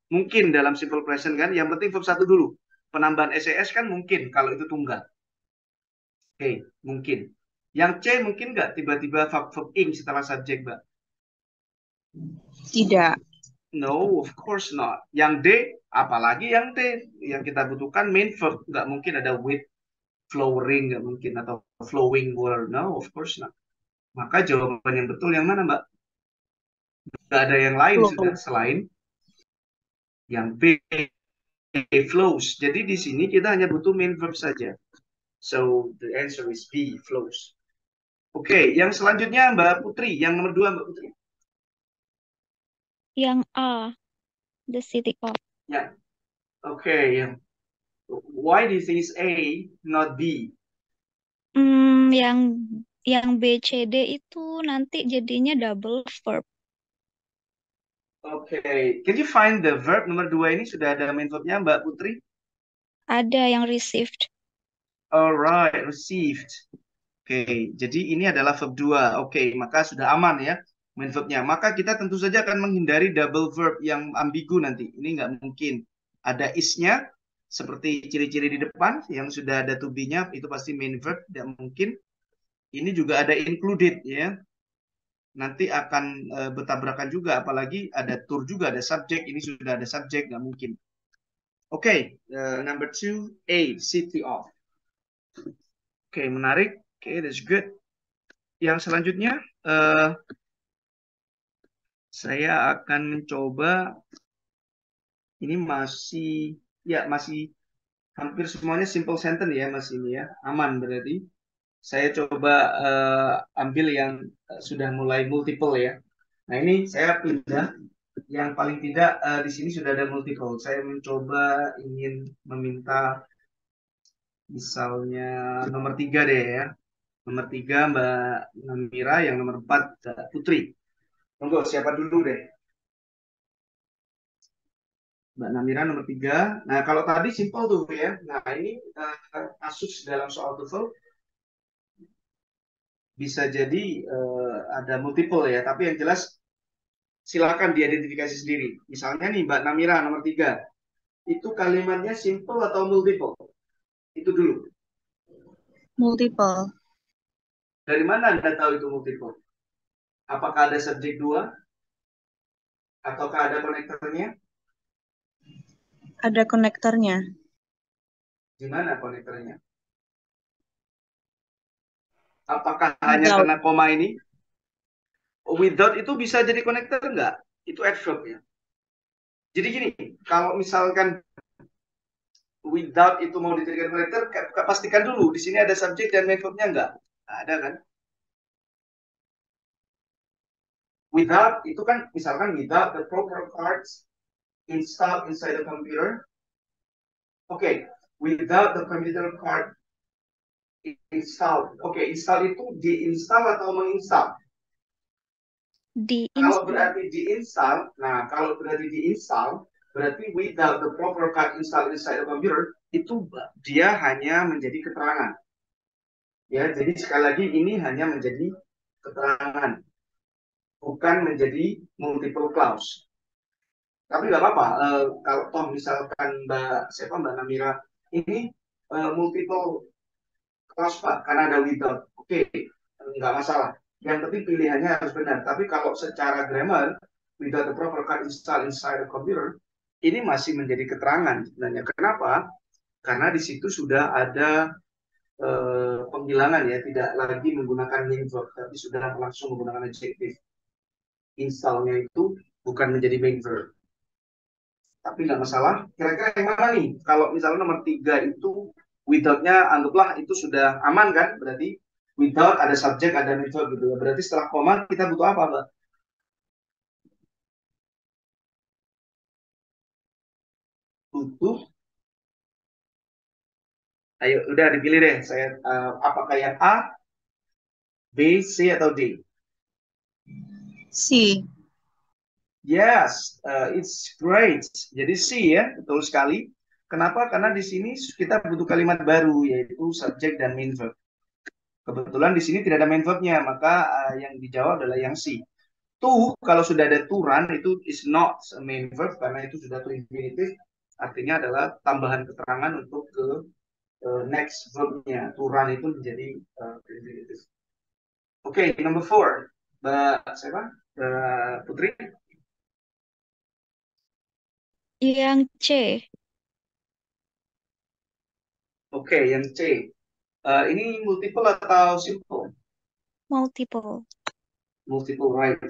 Mungkin dalam simple present kan, yang penting verb 1 dulu. Penambahan ses kan mungkin kalau itu tunggal. Oke, mungkin. Yang C mungkin nggak tiba-tiba verb ing setelah subjek, Mbak? Tidak. No, of course not. Yang D, apalagi yang D, yang kita butuhkan main verb, nggak mungkin ada with, flowing, nggak mungkin, atau flowing word. No, of course not. Maka jawaban yang betul yang mana, Mbak? Nggak ada yang lain Flow. sudah selain yang B, flows. Jadi di sini kita hanya butuh main verb saja. So the answer is B, flows. Oke, yang selanjutnya Mbak Putri, yang nomor 2 Mbak Putri. Yang A, the city of. Ya, oke. Why this is A, not B? Yang B, C, D itu nanti jadinya double verb. Oke, can you find the verb nomor 2 ini sudah ada main verbnya Mbak Putri? Ada yang received. Alright, received. Oke, jadi ini adalah verb 2. Oke, maka sudah aman ya main verbnya. Maka kita tentu saja akan menghindari double verb yang ambigu nanti. Ini nggak mungkin. Ada is-nya seperti ciri-ciri di depan yang sudah ada to be-nya itu pasti main verb, tidak mungkin. Ini juga ada included ya. Nanti akan bertabrakan juga, apalagi ada tour juga, ada subjek, ini sudah ada subjek, nggak mungkin. Oke, number 2, A, city of. Oke, menarik. Oke, that's good. Yang selanjutnya, saya akan mencoba, ini masih hampir semuanya simple sentence ya, Mas ini ya, aman berarti. Saya coba ambil yang sudah mulai multiple ya. Nah ini saya pindah, yang paling tidak di sini sudah ada multiple. Saya mencoba ingin meminta misalnya nomor 3 deh ya. Nomor 3 Mbak Namira, yang nomor 4 Putri. Tunggu, siapa dulu deh? Mbak Namira nomor 3. Nah kalau tadi simple tuh ya. Nah ini kasus dalam soal TOEFL bisa jadi ada multiple ya. Tapi yang jelas silakan diidentifikasi sendiri. Misalnya nih Mbak Namira nomor 3. Itu kalimatnya simple atau multiple? Itu dulu. Multiple. Dari mana Anda tahu itu multiple? Apakah ada subjek 2? Ataukah ada konektornya? Ada konektornya. Di mana konektornya? Apakah hanya karena koma ini? Without itu bisa jadi konektor enggak? Itu adverb ya. Jadi gini, kalau misalkan without itu mau dijadikan konektor, pastikan dulu di sini ada subjek dan main verbnya enggak? Ada kan? Without itu kan misalkan without the proper cards installed inside the computer. Oke, without the computer card installed. Oke, install itu diinstal atau menginstal? Kalau berarti diinstal, nah kalau berarti diinstal, berarti without the proper card installed inside the computer, itu dia hanya menjadi keterangan. Ya, jadi sekali lagi ini hanya menjadi keterangan, bukan menjadi multiple clause. Tapi nggak apa-apa, kalau toh misalkan Mbak Namira ini multiple clause Pak, karena ada without, oke, nggak masalah. Yang penting pilihannya harus benar. Tapi kalau secara grammar, without the proper card installed inside the computer, ini masih menjadi keterangan sebenarnya. Kenapa? Karena di situ sudah ada penghilangan ya, tidak lagi menggunakan main verb, tapi sudah langsung menggunakan adjective. Installnya itu bukan menjadi main verb. Tapi nggak masalah. Kira-kira yang mana nih? Kalau misalnya nomor 3 itu without-nya anggaplah itu sudah aman kan? Berarti without ada subjek, ada main verb gitu. Berarti setelah koma kita butuh apa, Mbak? Butuh. Ayo, udah dipilih deh. Saya apakah yang A, B, C atau D? C. Yes, it's great. Jadi C ya, betul sekali. Kenapa? Karena di sini kita butuh kalimat baru, yaitu subjek dan main verb. Kebetulan di sini tidak ada main verbnya, maka yang dijawab adalah yang C. To, kalau sudah ada to run, itu is not a main verb, karena itu sudah to infinitive. Artinya adalah tambahan keterangan untuk ke next verbnya. To run itu menjadi infinitive. Oke, number 4. Mbak siapa? Putri? Yang C. Oke, yang C. Ini multiple atau simple? Multiple. Multiple, right.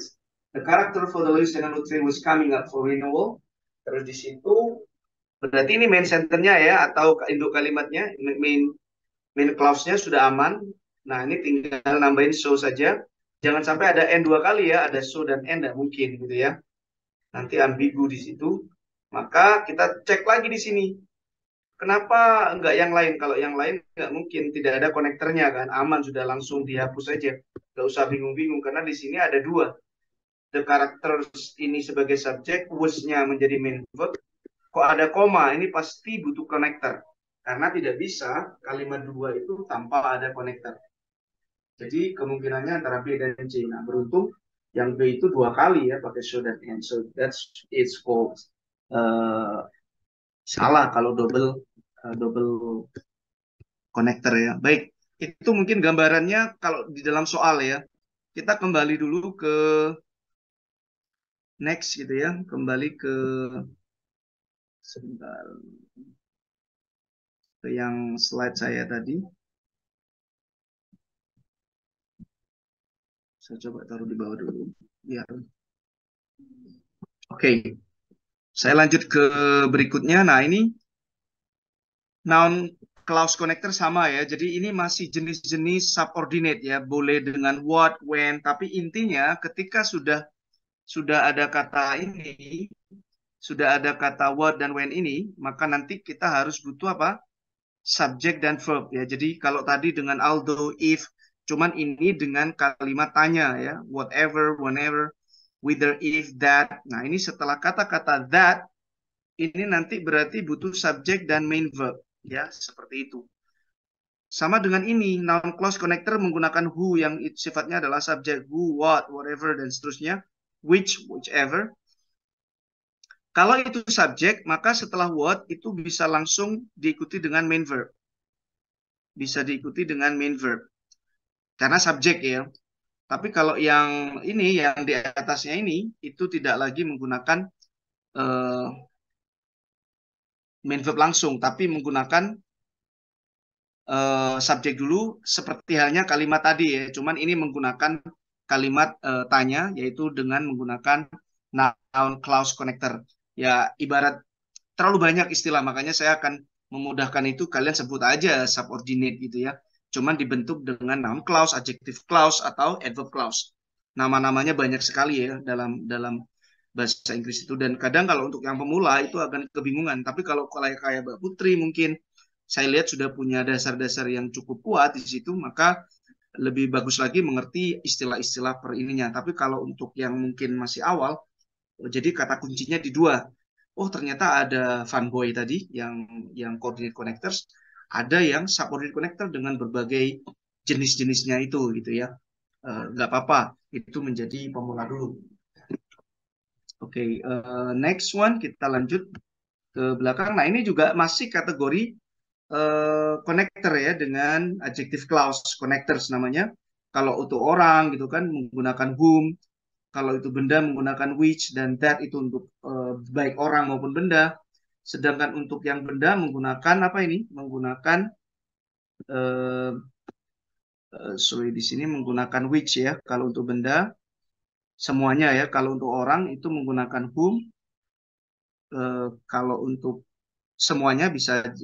The character for the listener train was coming up for renewal. Terus di situ berarti ini main sentence-nya ya, atau induk kalimatnya, main clause-nya sudah aman. Nah ini tinggal nambahin so saja. Jangan sampai ada n 2 kali ya, ada so dan n, tidak mungkin gitu ya. Nanti ambigu di situ. Maka kita cek lagi di sini. Kenapa enggak yang lain? Kalau yang lain enggak mungkin, tidak ada konektornya kan, aman sudah langsung dihapus saja. Enggak usah bingung-bingung karena di sini ada 2. The characters ini sebagai subjek, was-nya menjadi main verb. Kok ada koma, ini pasti butuh konektor. Karena tidak bisa kalimat 2 itu tanpa ada konektor. Jadi kemungkinannya antara B dan C. Nah, beruntung yang B itu 2 kali ya pakai so dan and. So that's it's called salah kalau double double connector ya. Baik, itu mungkin gambarannya kalau di dalam soal ya. Kita kembali dulu ke next gitu ya, kembali ke sebentar ke yang slide saya tadi. Saya coba taruh di bawah dulu. Ya. Oke. Saya lanjut ke berikutnya. Nah, ini noun clause connector sama ya. Jadi ini masih jenis-jenis subordinate ya. Boleh dengan what, when, tapi intinya ketika sudah ada kata ini, sudah ada kata what dan when ini, maka nanti kita harus butuh apa? Subject dan verb ya. Jadi kalau tadi dengan although, if, cuman ini dengan kalimat tanya ya. Whatever, whenever, whether, if, that. Nah, ini setelah kata-kata that, ini nanti berarti butuh subject dan main verb ya, seperti itu. Sama dengan ini, noun clause connector menggunakan who yang sifatnya adalah subject, who, what, whatever, dan seterusnya, which, whichever. Kalau itu subjek, maka setelah what itu bisa langsung diikuti dengan main verb. Bisa diikuti dengan main verb. Karena subjek ya. Tapi kalau yang ini, yang di atasnya ini, itu tidak lagi menggunakan main verb langsung, tapi menggunakan subjek dulu, seperti halnya kalimat tadi ya. Cuman ini menggunakan kalimat tanya, yaitu dengan menggunakan noun clause connector. Ya, ibarat terlalu banyak istilah, makanya saya akan memudahkan itu, kalian sebut aja subordinate gitu ya. Cuman dibentuk dengan noun clause, adjective clause, atau adverb clause. Nama-namanya banyak sekali ya dalam bahasa Inggris itu. Dan kadang kalau untuk yang pemula itu akan kebingungan. Tapi kalau kayak Mbak Putri mungkin saya lihat sudah punya dasar-dasar yang cukup kuat di situ, maka lebih bagus lagi mengerti istilah-istilah per ininya. Tapi kalau untuk yang mungkin masih awal, jadi kata kuncinya di dua. Oh, ternyata ada fanboy tadi yang coordinate connectors, ada yang subordinate connector dengan berbagai jenis-jenisnya itu gitu ya. Nggak apa-apa, itu menjadi pemula dulu. Oke, next one kita lanjut ke belakang. Nah, ini juga masih kategori connector ya, dengan adjective clause connectors namanya. Kalau untuk orang gitu kan menggunakan whom, kalau itu benda menggunakan which, dan that itu untuk baik orang maupun benda. Sedangkan untuk yang benda menggunakan apa ini? Menggunakan sorry, di sini menggunakan which ya. Kalau untuk benda semuanya ya. Kalau untuk orang itu menggunakan whom. Kalau untuk semuanya bisa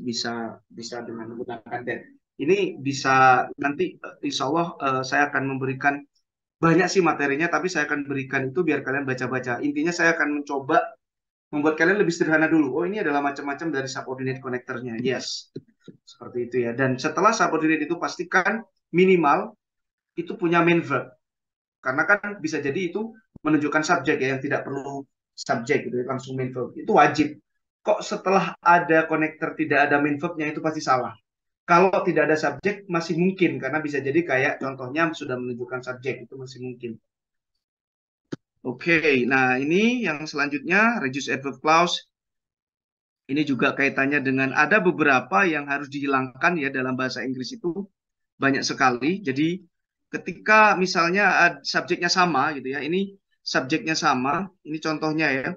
dengan menggunakan that. Ini bisa nanti insya Allah saya akan memberikan banyak sih materinya, tapi saya akan berikan itu biar kalian baca-baca. Intinya saya akan mencoba membuat kalian lebih sederhana dulu. Oh, ini adalah macam-macam dari subordinate connectornya. Yes, seperti itu ya. Dan setelah subordinate itu pastikan minimal itu punya main verb. Karena kan bisa jadi itu menunjukkan subjek ya, yang tidak perlu subjek gitu, langsung main verb. Itu wajib. Kok setelah ada connector tidak ada main verbnya, itu pasti salah. Kalau tidak ada subjek masih mungkin, karena bisa jadi kayak contohnya sudah menunjukkan subjek, itu masih mungkin. Oke, nah ini yang selanjutnya, reduce adverb clause. Ini juga kaitannya dengan ada beberapa yang harus dihilangkan ya dalam bahasa Inggris itu, banyak sekali. Jadi ketika misalnya subjeknya sama gitu ya, ini subjeknya sama, ini contohnya ya.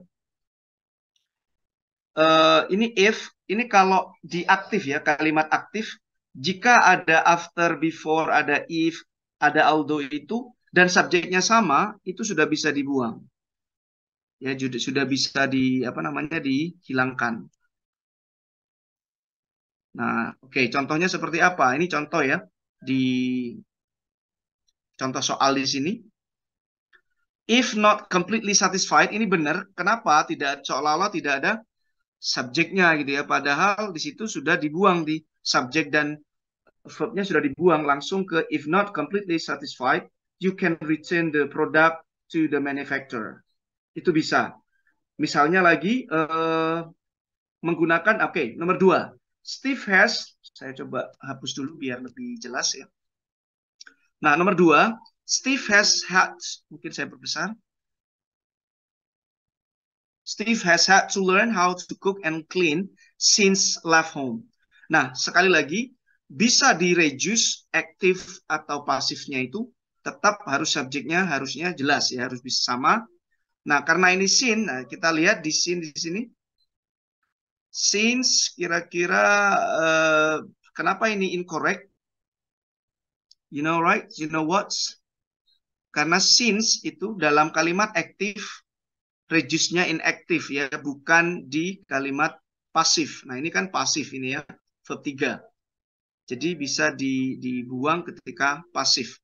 Ini if, ini kalau di aktif ya, kalimat aktif, jika ada after, before, ada if, ada although itu, dan subjeknya sama, itu sudah bisa dibuang. Ya, sudah bisa dihilangkan. Nah, oke, contohnya seperti apa? Ini contoh ya, di contoh soal di sini. If not completely satisfied, ini benar. Kenapa? Seolah-olah tidak ada subjeknya gitu ya. Padahal di situ sudah dibuang, di subjek dan verbnya sudah dibuang, langsung ke if not completely satisfied, you can return the product to the manufacturer. Itu bisa. Misalnya lagi menggunakan, oke, nomor 2. Steve has, saya coba hapus dulu biar lebih jelas ya. Nah, nomor 2, Steve has had, mungkin saya perbesar. Steve has had to learn how to cook and clean since left home. Nah, sekali lagi, bisa di-reduce aktif atau pasifnya itu tetap harus subjeknya harusnya jelas ya, harus bisa sama. Nah, karena ini sin, nah kita lihat di sin di sini. Since kira-kira kenapa ini incorrect? You know right? You know what? Karena since itu dalam kalimat aktif, reduce-nya inaktif ya, bukan di kalimat pasif. Nah, ini kan pasif ini ya, verb 3. Jadi bisa dibuang ketika pasif.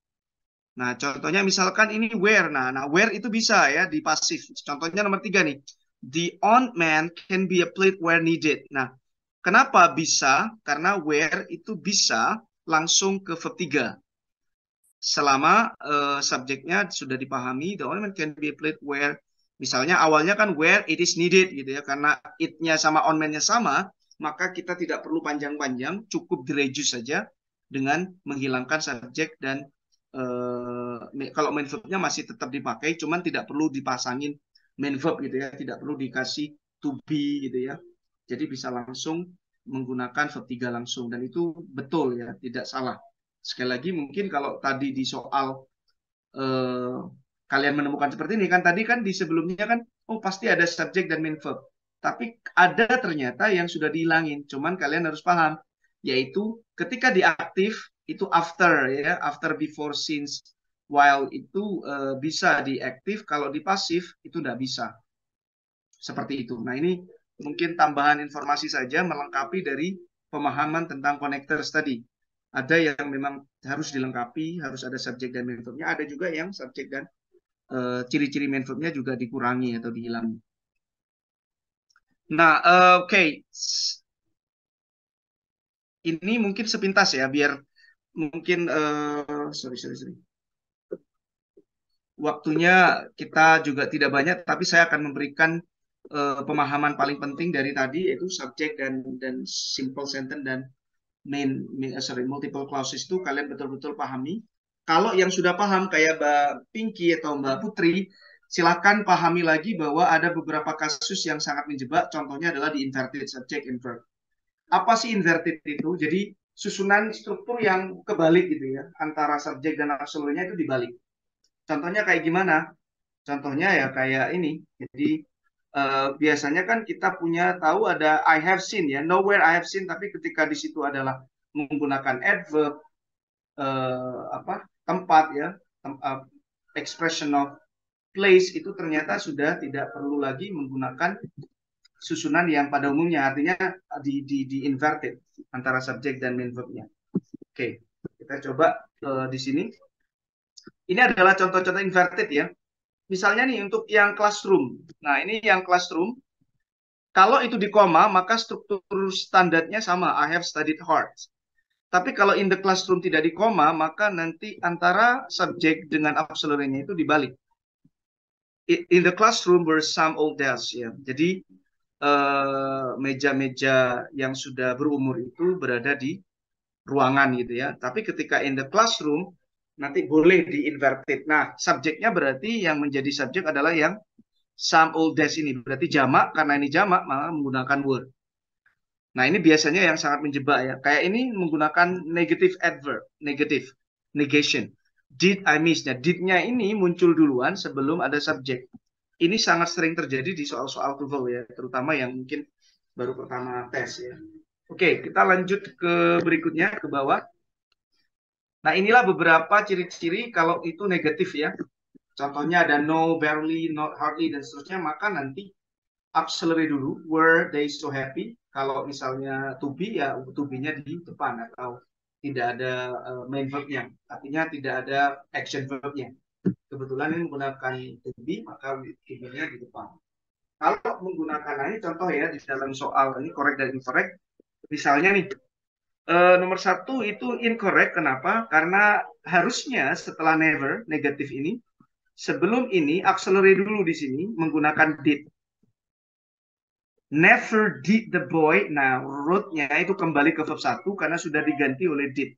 Nah, contohnya misalkan ini where. Nah, where itu bisa ya di pasif. Contohnya nomor 3 nih. The on man can be applied where needed. Nah, kenapa bisa? Karena where itu bisa langsung ke verb 3. Selama subjeknya sudah dipahami, the on man can be applied where. Misalnya awalnya kan where it is needed gitu ya. Karena it-nya sama on man-nya sama, maka kita tidak perlu panjang-panjang, cukup direduce saja dengan menghilangkan subjek dan kalau main verb-nya masih tetap dipakai, cuman tidak perlu dipasangin main verb gitu ya, tidak perlu dikasih to be gitu ya. Jadi bisa langsung menggunakan verb 3 langsung, dan itu betul ya, tidak salah. Sekali lagi mungkin kalau tadi di soal kalian menemukan seperti ini kan, tadi kan di sebelumnya kan, oh pasti ada subjek dan main verb. Tapi ada ternyata yang sudah dihilangin, cuman kalian harus paham, yaitu ketika diaktif itu after ya, after, before, since, while itu bisa diaktif, kalau di pasif itu tidak bisa. Seperti itu. Nah, ini mungkin tambahan informasi saja melengkapi dari pemahaman tentang connectors tadi. Ada yang memang harus dilengkapi, harus ada subjek dan main verb-nya, ada juga yang subjek dan ciri-ciri main verb-nya juga dikurangi atau dihilangi. Nah, oke. Ini mungkin sepintas ya, biar mungkin sorry. Waktunya kita juga tidak banyak, tapi saya akan memberikan pemahaman paling penting dari tadi, yaitu subjek dan simple sentence dan multiple clauses itu kalian betul-betul pahami. Kalau yang sudah paham kayak Mbak Pinky atau Mbak Putri, silakan pahami lagi bahwa ada beberapa kasus yang sangat menjebak. Contohnya adalah di inverted subject and verb. Apa sih inverted itu? Jadi susunan struktur yang kebalik gitu ya, antara subjek dan auxiliary-nya itu dibalik. Contohnya kayak gimana? Contohnya ya kayak ini. Jadi biasanya kan kita punya tahu ada I have seen ya, nowhere I have seen, tapi ketika di situ adalah menggunakan adverb tempat ya, expression of place, itu ternyata sudah tidak perlu lagi menggunakan susunan yang pada umumnya, artinya di inverted antara subjek dan main verb-nya. Oke, kita coba di sini. Ini adalah contoh-contoh inverted ya. Misalnya nih untuk yang classroom. Nah, ini yang classroom. Kalau itu di koma, maka struktur standarnya sama. I have studied hard. Tapi kalau in the classroom tidak di koma, maka nanti antara subjek dengan auxiliary-nya itu dibalik. In the classroom were some old desks ya. Jadi meja-meja yang sudah berumur itu berada di ruangan gitu ya. Tapi ketika in the classroom nanti boleh di inverted. Nah, subjeknya berarti yang menjadi subjek adalah yang some old desks ini. Berarti jamak, karena ini jamak malah menggunakan word. Nah, ini biasanya yang sangat menjebak ya. Kayak ini menggunakan negative adverb, negative, negation. Did I miss? Nah, did-nya ini muncul duluan sebelum ada subjek. Ini sangat sering terjadi di soal-soal TOEFL ya, terutama yang mungkin baru pertama tes ya. Oke, kita lanjut ke berikutnya, ke bawah. Nah, inilah beberapa ciri-ciri kalau itu negatif ya. Contohnya ada no, barely, not, hardly, dan seterusnya. Maka nanti auxiliary dulu, were they so happy. Kalau misalnya to be, ya to be-nya di depan, atau tidak ada main verb-nya. Artinya tidak ada action verb-nya. Kebetulan ini menggunakan to be, maka to be-nya di depan. Kalau menggunakan, ini contoh ya, di dalam soal ini correct dan incorrect. Misalnya nih, nomor 1 itu incorrect. Kenapa? Karena harusnya setelah never, negatif ini, sebelum ini auxiliary dulu di sini menggunakan did. Never did the boy. Nah, root-nya itu kembali ke verb 1 karena sudah diganti oleh did.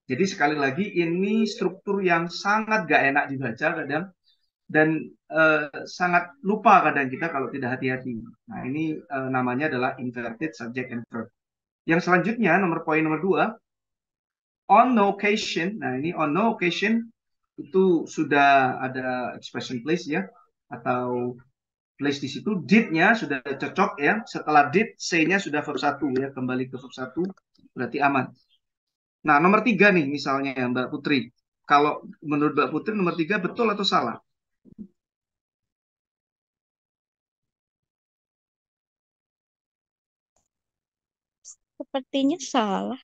Jadi sekali lagi ini struktur yang sangat gak enak dibaca kadang, dan sangat lupa kadang kita kalau tidak hati-hati. Nah, ini namanya adalah inverted subject and verb. Yang selanjutnya, poin nomor 2, on no occasion. Nah, ini on no occasion itu sudah ada expression place ya, atau place di situ. Did-nya sudah cocok ya. Setelah did, say-nya sudah verb 1 ya, kembali ke verb 1, berarti aman. Nah, nomor 3 nih misalnya Mbak Putri. Kalau menurut Mbak Putri nomor 3 betul atau salah? Sepertinya salah.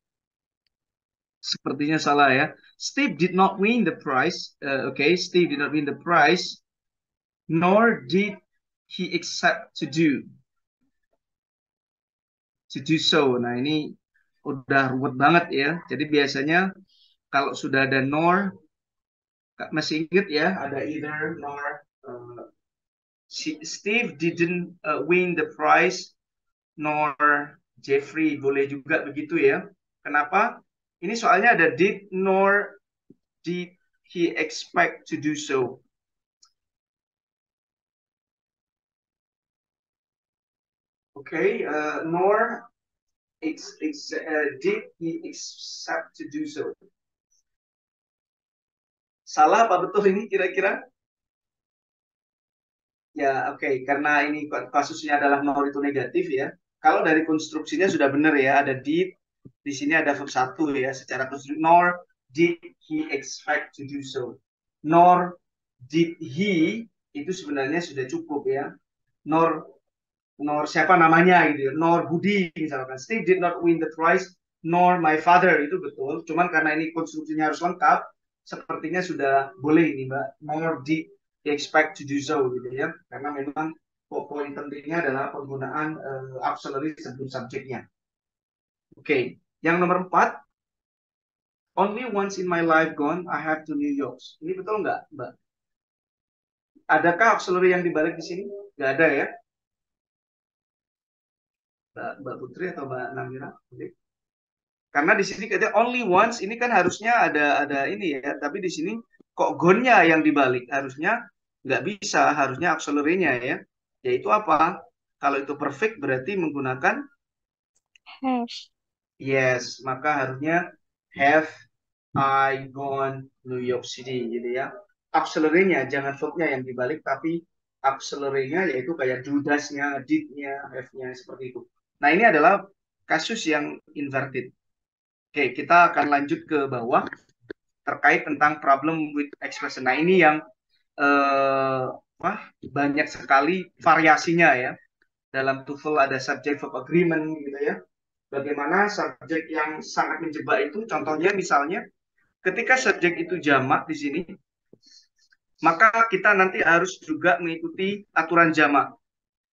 Sepertinya salah ya. Steve did not win the prize. Okay, Steve did not win the prize, nor did he accept to do so. Nah, ini udah ruwet banget ya. Jadi biasanya kalau sudah ada nor, masih inget ya, ada either nor. Steve didn't win the prize, nor Jeffrey, boleh juga begitu ya. Kenapa? Ini soalnya ada did, nor did he expect to do so. Okay, nor did he accept to do so. Salah apa betul ini kira-kira? Ya, oke, karena ini kasusnya adalah nor itu negatif ya. Kalau dari konstruksinya sudah benar ya, ada did, di sini ada verb 1 ya, secara konstruksi. Nor did he expect to do so. Nor did he, itu sebenarnya sudah cukup ya. Nor siapa namanya gitu ya. Nor Budi misalkan. Steve did not win the prize, nor my father, itu betul. Cuman karena ini konstruksinya harus lengkap, sepertinya sudah boleh ini Mbak. Nor did expect to do so gitu ya. Karena memang poin pentingnya adalah penggunaan auxiliary sebelum subjeknya. Oke, yang nomor 4, only once in my life gone I have to New York. Ini betul nggak Mbak? Adakah auxiliary yang dibalik di sini? Nggak ada ya? Mbak Putri atau Mbak Namira? Oke. Karena di sini katanya only once, ini kan harusnya ada ini ya, tapi di sini kok gone-nya yang dibalik, harusnya nggak bisa, harusnya auxiliary-nya ya. Yaitu apa? Kalau itu perfect berarti menggunakan Have. yes, maka harusnya have I gone New York City gitu ya. Auxiliary-nya jangan verb-nya yang dibalik, tapi auxiliary-nya yaitu kayak do does-nya, did-nya, have-nya seperti itu. Nah, ini adalah kasus yang inverted. Oke, kita akan lanjut ke bawah terkait tentang problem with expression. Nah, ini yang banyak sekali variasinya ya. Dalam TOEFL ada subject verb agreement gitu ya. Bagaimana subjek yang sangat menjebak itu? Contohnya misalnya ketika subjek itu jamak di sini, maka kita nanti harus juga mengikuti aturan jamak.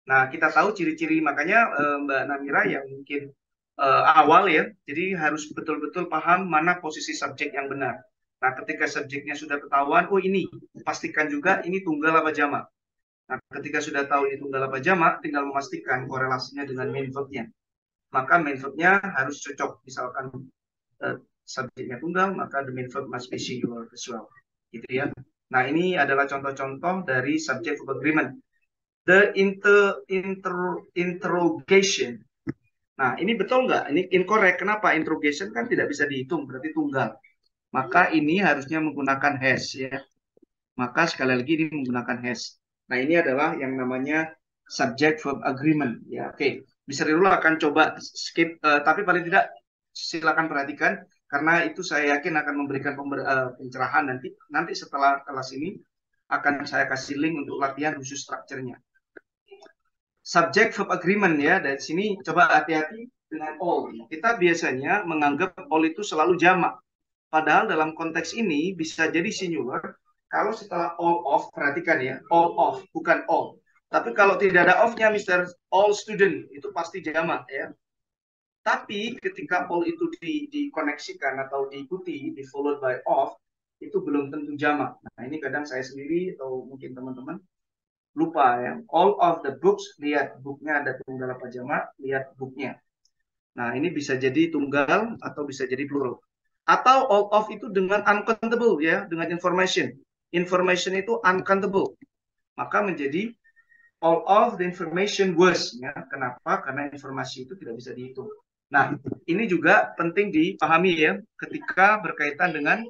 Nah, kita tahu ciri-ciri, makanya Mbak Namira yang mungkin awal ya, jadi harus betul-betul paham mana posisi subjek yang benar. Nah, ketika subjeknya sudah ketahuan, oh ini, pastikan juga ini tunggal apa jamak. Nah, ketika sudah tahu ini tunggal apa jamak, tinggal memastikan korelasinya dengan main verb-nya. Maka main verb-nya harus cocok. Misalkan subjeknya tunggal, maka the main verb must be singular as well. Gitu ya. Nah, ini adalah contoh-contoh dari subject verb agreement. The interrogation. Nah, ini betul nggak? Ini incorrect. Kenapa? Interrogation kan tidak bisa dihitung, berarti tunggal. Maka ini harusnya menggunakan has ya. Maka sekali lagi ini menggunakan has. Nah, ini adalah yang namanya subject verb agreement ya. Oke, bisa dulu akan coba skip, tapi paling tidak silakan perhatikan karena itu saya yakin akan memberikan pencerahan nanti setelah kelas ini akan saya kasih link untuk latihan khusus strukturnya. Subject verb agreement ya, dari sini coba hati-hati dengan all. Kita biasanya menganggap all itu selalu jamak. Padahal dalam konteks ini bisa jadi singular kalau setelah all of, perhatikan ya, all of, bukan all. Tapi kalau tidak ada of-nya, Mr. All student, itu pasti jamak ya. Tapi ketika all itu dikoneksikan atau diikuti, di followed by of, itu belum tentu jamak. Nah, ini kadang saya sendiri atau mungkin teman-teman lupa ya. All of the books, lihat booknya ada tunggal apa jamak, lihat booknya. Nah, ini bisa jadi tunggal atau bisa jadi plural. Atau all of itu dengan uncountable ya, dengan information. Information itu uncountable. Maka menjadi all of the information was ya. Kenapa? Karena informasi itu tidak bisa dihitung. Nah, ini juga penting dipahami ya ketika berkaitan dengan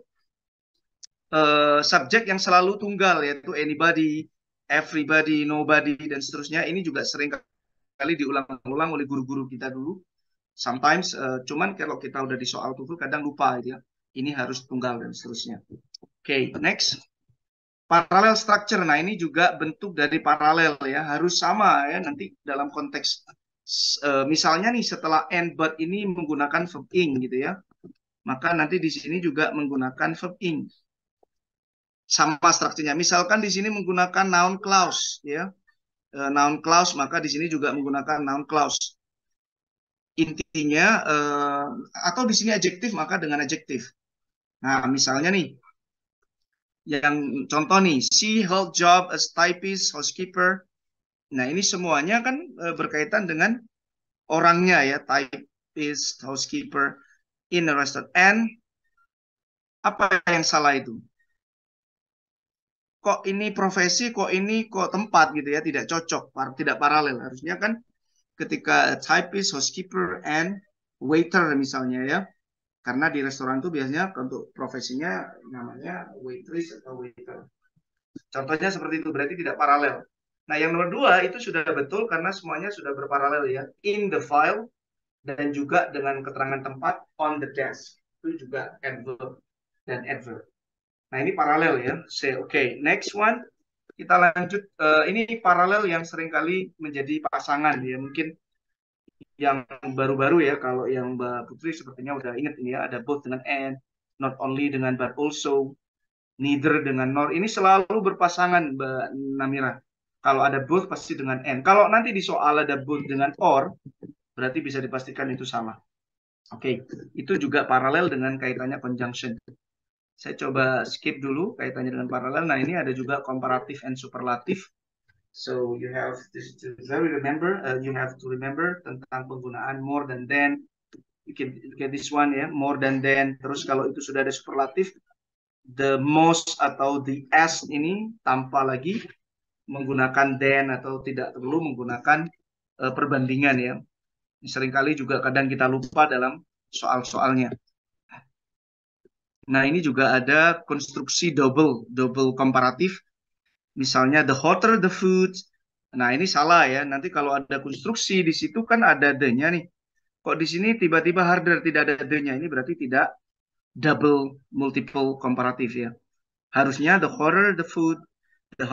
subjek yang selalu tunggal, yaitu anybody, everybody, nobody, dan seterusnya. Ini juga sering kali diulang-ulang oleh guru-guru kita dulu. Sometimes, cuman kalau kita udah di soal TOEFL kadang lupa gitu ya. Ini harus tunggal dan seterusnya. Oke, next. Parallel structure. Nah, ini juga bentuk dari paralel ya. Harus sama ya nanti dalam konteks misalnya nih setelah and but ini menggunakan verb ing gitu ya. Maka nanti di sini juga menggunakan verb ing. Sama strukturnya. Misalkan di sini menggunakan noun clause ya. Noun clause maka di sini juga menggunakan noun clause. Intinya atau di sini adjektif maka dengan adjektif. Nah, misalnya nih yang contoh nih, she held job as typist, housekeeper. Nah, ini semuanya kan berkaitan dengan orangnya ya, typist, housekeeper in a restaurant. And apa yang salah itu? Kok ini profesi, kok ini kok tempat gitu ya, tidak cocok, tidak paralel. Harusnya kan ketika typist, housekeeper, and waiter misalnya ya. Karena di restoran itu biasanya untuk profesinya namanya waitress atau waiter. Contohnya seperti itu, berarti tidak paralel. Nah, yang nomor 2 itu sudah betul karena semuanya sudah berparalel ya. In the file dan juga dengan keterangan tempat on the desk. Itu juga adverb dan adverb. Nah, ini paralel ya. Say okay. Next one. Kita lanjut. Ini paralel yang seringkali menjadi pasangan ya. Mungkin yang baru-baru ya. Kalau yang Mbak Putri sepertinya udah ingat ini ya. Ada both dengan and. Not only dengan but also. Neither dengan nor. Ini selalu berpasangan Mbak Namira. Kalau ada both pasti dengan and. Kalau nanti di soal ada both dengan or, berarti bisa dipastikan itu salah. Oke, itu juga paralel dengan kaitannya conjunction. Saya coba skip dulu kaitannya dengan paralel. Nah, ini ada juga comparative and superlative. So you have to very remember, you have to remember tentang penggunaan more than than. You can get this one ya, more than than. Terus kalau itu sudah ada superlatif, the most atau the as ini tanpa lagi menggunakan than atau tidak perlu menggunakan perbandingan ya. Seringkali juga kadang kita lupa dalam soal-soalnya. Nah, ini juga ada konstruksi double komparatif. Misalnya the hotter the food. Nah, ini salah ya. Nanti kalau ada konstruksi di situ kan ada the-nya nih. Kok di sini tiba-tiba harder tidak ada the-nya? Ini berarti tidak double multiple komparatif ya. Harusnya the hotter the food, the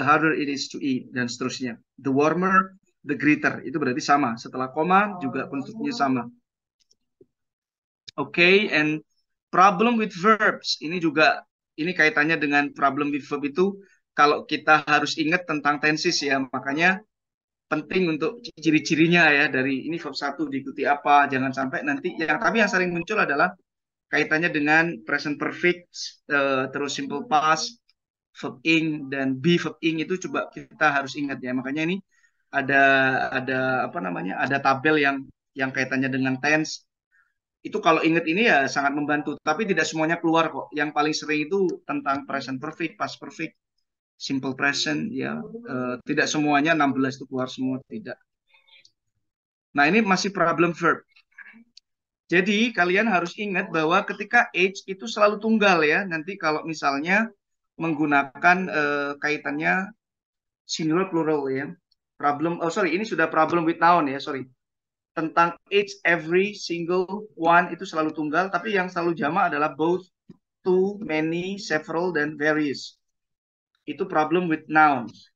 harder it is to eat dan seterusnya. The warmer, the greater. Itu berarti sama. Setelah koma juga konstruksinya sama. Oke, and problem with verbs ini juga ini kaitannya dengan problem with verb itu kalau kita harus ingat tentang tenses ya, makanya penting untuk ciri-cirinya ya dari ini verb 1 diikuti apa, jangan sampai nanti tapi yang sering muncul adalah kaitannya dengan present perfect, terus simple past, verb ing dan be verb ing itu coba kita harus ingat ya. Makanya ini ada apa namanya? Ada tabel yang kaitannya dengan tense. Itu kalau ingat ini ya sangat membantu, tapi tidak semuanya keluar kok. Yang paling sering itu tentang present perfect, past perfect, simple present ya. Tidak semuanya 16 itu keluar semua, tidak. Nah, ini masih problem verb. Jadi kalian harus ingat bahwa ketika age itu selalu tunggal ya. Nanti kalau misalnya menggunakan kaitannya singular plural ya. Ini sudah problem with noun ya, sorry. Tentang each, every, single, one itu selalu tunggal, tapi yang selalu jamak adalah both, two, many, several, dan various. Itu problem with nouns.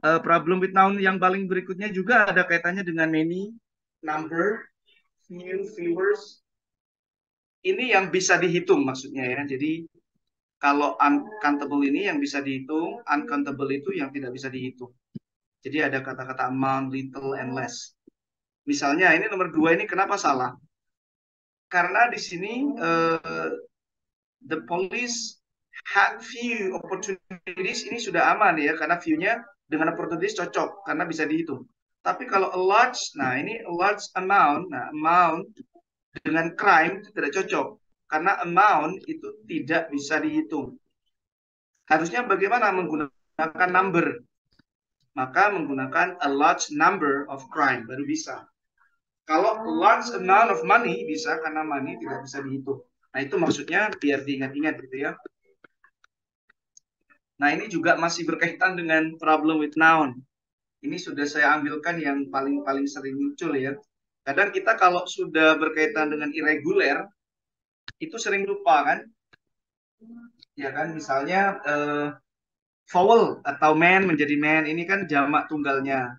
Problem with noun yang paling berikutnya juga ada kaitannya dengan many, number, few, fewers. Ini yang bisa dihitung maksudnya ya. Jadi kalau uncountable ini yang bisa dihitung, uncountable itu yang tidak bisa dihitung. Jadi ada kata-kata amount, little, and less. Misalnya ini nomor 2 ini kenapa salah? Karena di sini the police had few opportunities, ini sudah aman ya, karena view-nya dengan opportunities cocok, karena bisa dihitung. Tapi kalau a large, nah ini a large amount, nah amount dengan crime itu tidak cocok, karena amount itu tidak bisa dihitung. Harusnya bagaimana menggunakan number? Maka menggunakan a large number of crime baru bisa. Kalau large amount of money bisa, karena money tidak bisa dihitung. Nah, itu maksudnya biar diingat-ingat gitu ya. Nah, ini juga masih berkaitan dengan problem with noun. Ini sudah saya ambilkan yang paling sering muncul ya. Kadang kita kalau sudah berkaitan dengan irregular, itu sering lupa kan? Ya kan, misalnya vowel atau man menjadi man, ini kan jamak tunggalnya.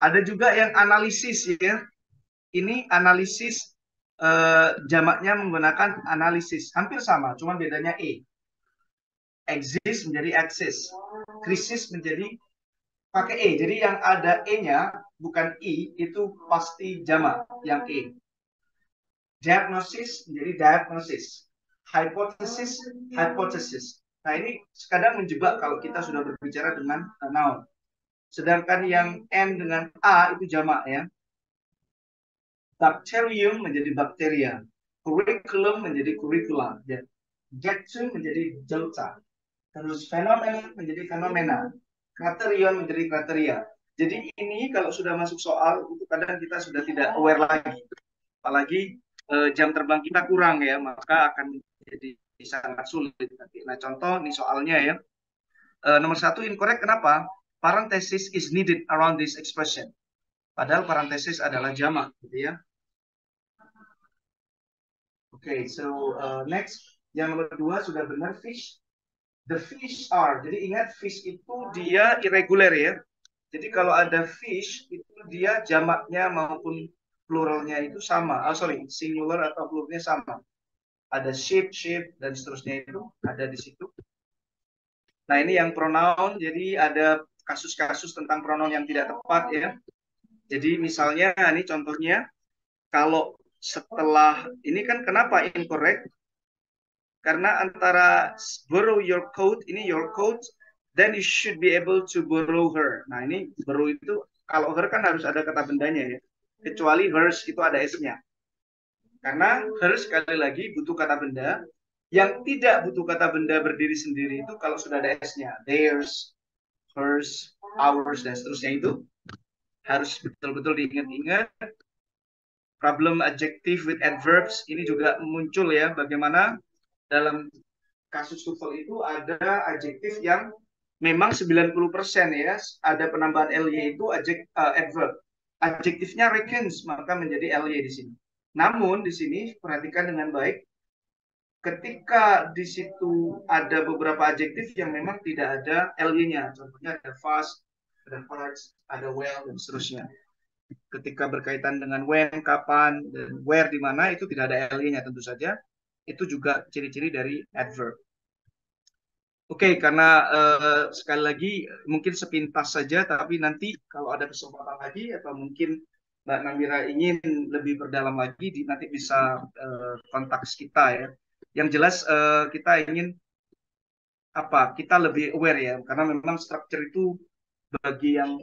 Ada juga yang analisis ya. Ini analisis jamaknya menggunakan analisis. Hampir sama, cuma bedanya E. Exist menjadi axis. Krisis menjadi pakai E. Jadi yang ada E-nya, bukan I, itu pasti jamak, yang E. Diagnosis menjadi diagnosis. Hypothesis, hypothesis. Nah, ini kadang menjebak kalau kita sudah berbicara dengan noun. Sedangkan yang N dengan A itu jamak ya. Bacterium menjadi bakteria, curriculum menjadi curricula, datum menjadi delta, terus fenomena menjadi fenomena, kriterion menjadi kriteria. Jadi ini kalau sudah masuk soal itu kadang kita sudah tidak aware lagi, apalagi jam terbang kita kurang ya, maka akan jadi sangat sulit nanti. Nah, contoh nih soalnya ya, nomor 1 incorrect. Kenapa? Parenthesis is needed around this expression. Padahal parenthesis adalah jamak, gitu ya. Oke, so next, yang nomor 2 sudah benar, fish. The fish are, jadi ingat fish itu dia irregular ya. Jadi kalau ada fish itu dia jamaknya maupun pluralnya itu sama. Singular atau pluralnya sama. Ada sheep, sheep dan seterusnya itu ada di situ. Nah, ini yang pronoun, jadi ada kasus-kasus tentang pronoun yang tidak tepat ya. Jadi misalnya ini contohnya, kalau setelah ini kan kenapa incorrect? Karena antara borrow your coat, ini your coat, then you should be able to borrow her. Nah, ini borrow itu, kalau her kan harus ada kata bendanya ya. Kecuali hers itu ada S-nya. Karena hers sekali lagi butuh kata benda. Yang tidak butuh kata benda berdiri sendiri itu kalau sudah ada S-nya. Theirs, hers, ours, dan seterusnya itu harus betul-betul diingat-ingat. Problem adjective with adverbs ini juga muncul ya. Bagaimana dalam kasus TOEFL itu ada adjektif yang memang 90% ya, ada penambahan ly itu adverb. Adjektifnya reckons, maka menjadi ly di sini. Namun di sini perhatikan dengan baik, ketika di situ ada beberapa adjektif yang memang tidak ada ly-nya. Contohnya ada fast, ada parts, ada well, dan seterusnya. Ketika berkaitan dengan when, kapan, dan where, di mana, itu tidak ada ly-nya tentu saja. Itu juga ciri-ciri dari adverb. Oke, karena sekali lagi mungkin sepintas saja, tapi nanti kalau ada kesempatan lagi atau mungkin Mbak Namira ingin lebih berdalam lagi, nanti bisa kontak kita ya. Yang jelas kita ingin kita lebih aware ya, karena memang structure itu bagi yang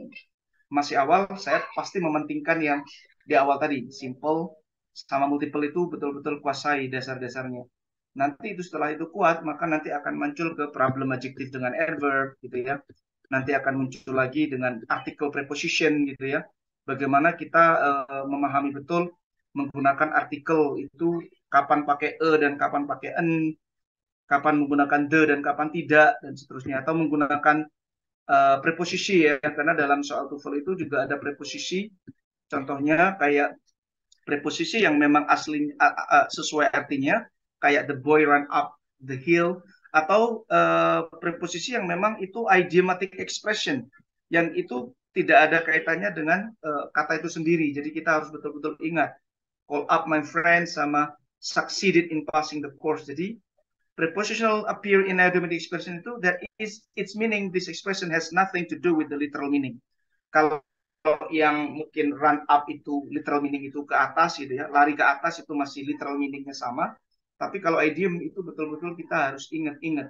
masih awal, saya pasti mementingkan yang di awal tadi, simple sama multiple itu betul-betul kuasai dasar-dasarnya. Nanti itu setelah itu kuat, maka nanti akan muncul ke problem adjektif dengan adverb gitu ya. Nanti akan muncul lagi dengan article preposition gitu ya. Bagaimana kita memahami betul menggunakan artikel itu kapan pakai dan kapan pakai en, kapan menggunakan the dan kapan tidak dan seterusnya, atau menggunakan preposisi ya, karena dalam soal TOEFL itu juga ada preposisi. Contohnya kayak preposisi yang memang asli sesuai artinya, kayak the boy ran up the hill, atau preposisi yang memang itu idiomatic expression, yang itu tidak ada kaitannya dengan kata itu sendiri. Jadi kita harus betul-betul ingat, call up my friend sama succeeded in passing the course. Jadi prepositional appear in idiomatic expression itu, that is its meaning, this expression has nothing to do with the literal meaning. Kalau yang mungkin run up itu literal meaning itu ke atas gitu ya, lari ke atas itu masih literal meaningnya sama. Tapi kalau idiom itu betul-betul kita harus ingat-ingat,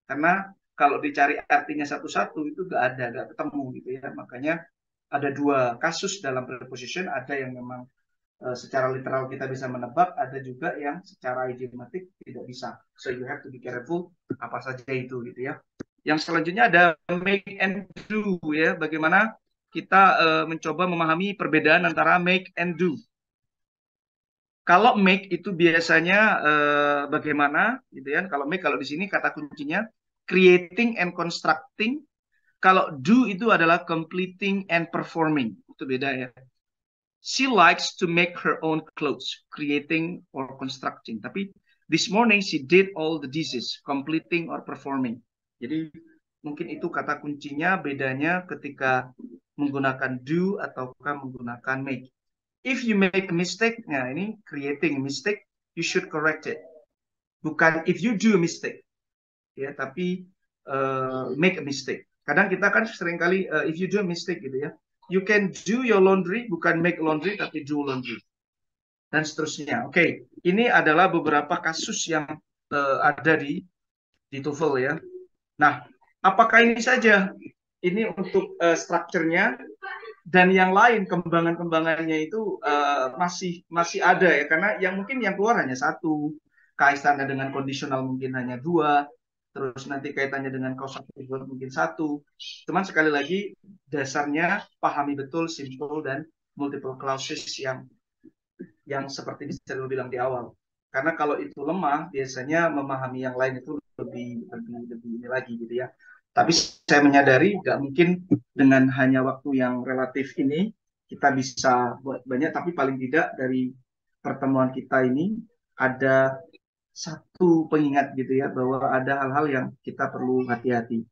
karena kalau dicari artinya satu-satu itu gak ketemu gitu ya. Makanya ada dua kasus dalam preposition, ada yang memang secara literal kita bisa menebak, ada juga yang secara idiomatik tidak bisa. So you have to be careful apa saja itu gitu ya. Yang selanjutnya ada make and do ya. Bagaimana kita mencoba memahami perbedaan antara make and do. Kalau make itu biasanya bagaimana gitu ya. Kalau make, kalau di sini kata kuncinya creating and constructing. Kalau do itu adalah completing and performing. Itu beda ya. She likes to make her own clothes, creating or constructing. Tapi this morning she did all the dishes, completing or performing. Jadi mungkin itu kata kuncinya, bedanya ketika menggunakan do ataukah menggunakan make. If you make a mistake, nah ini creating a mistake, you should correct it. Bukan if you do a mistake, ya, tapi make a mistake. Kadang kita kan seringkali if you do a mistake gitu ya, you can do your laundry, bukan make laundry, tapi do laundry. Dan seterusnya. Oke, ini adalah beberapa kasus yang ada di TOEFL ya. Nah, apakah ini saja? Ini untuk strukturnya. Dan yang lain kembangan-kembangannya itu masih ada ya, karena yang mungkin yang keluar hanya satu, kaitannya dengan kondisional mungkin hanya dua, terus nanti kaitannya dengan causative verb mungkin satu. Cuman sekali lagi dasarnya pahami betul simple dan multiple clauses yang seperti bisa bilang di awal. Karena kalau itu lemah, biasanya memahami yang lain itu lebih ini lagi gitu ya. Tapi saya menyadari nggak mungkin dengan hanya waktu yang relatif ini kita bisa buat banyak, tapi paling tidak dari pertemuan kita ini ada satu pengingat gitu ya, bahwa ada hal-hal yang kita perlu hati-hati.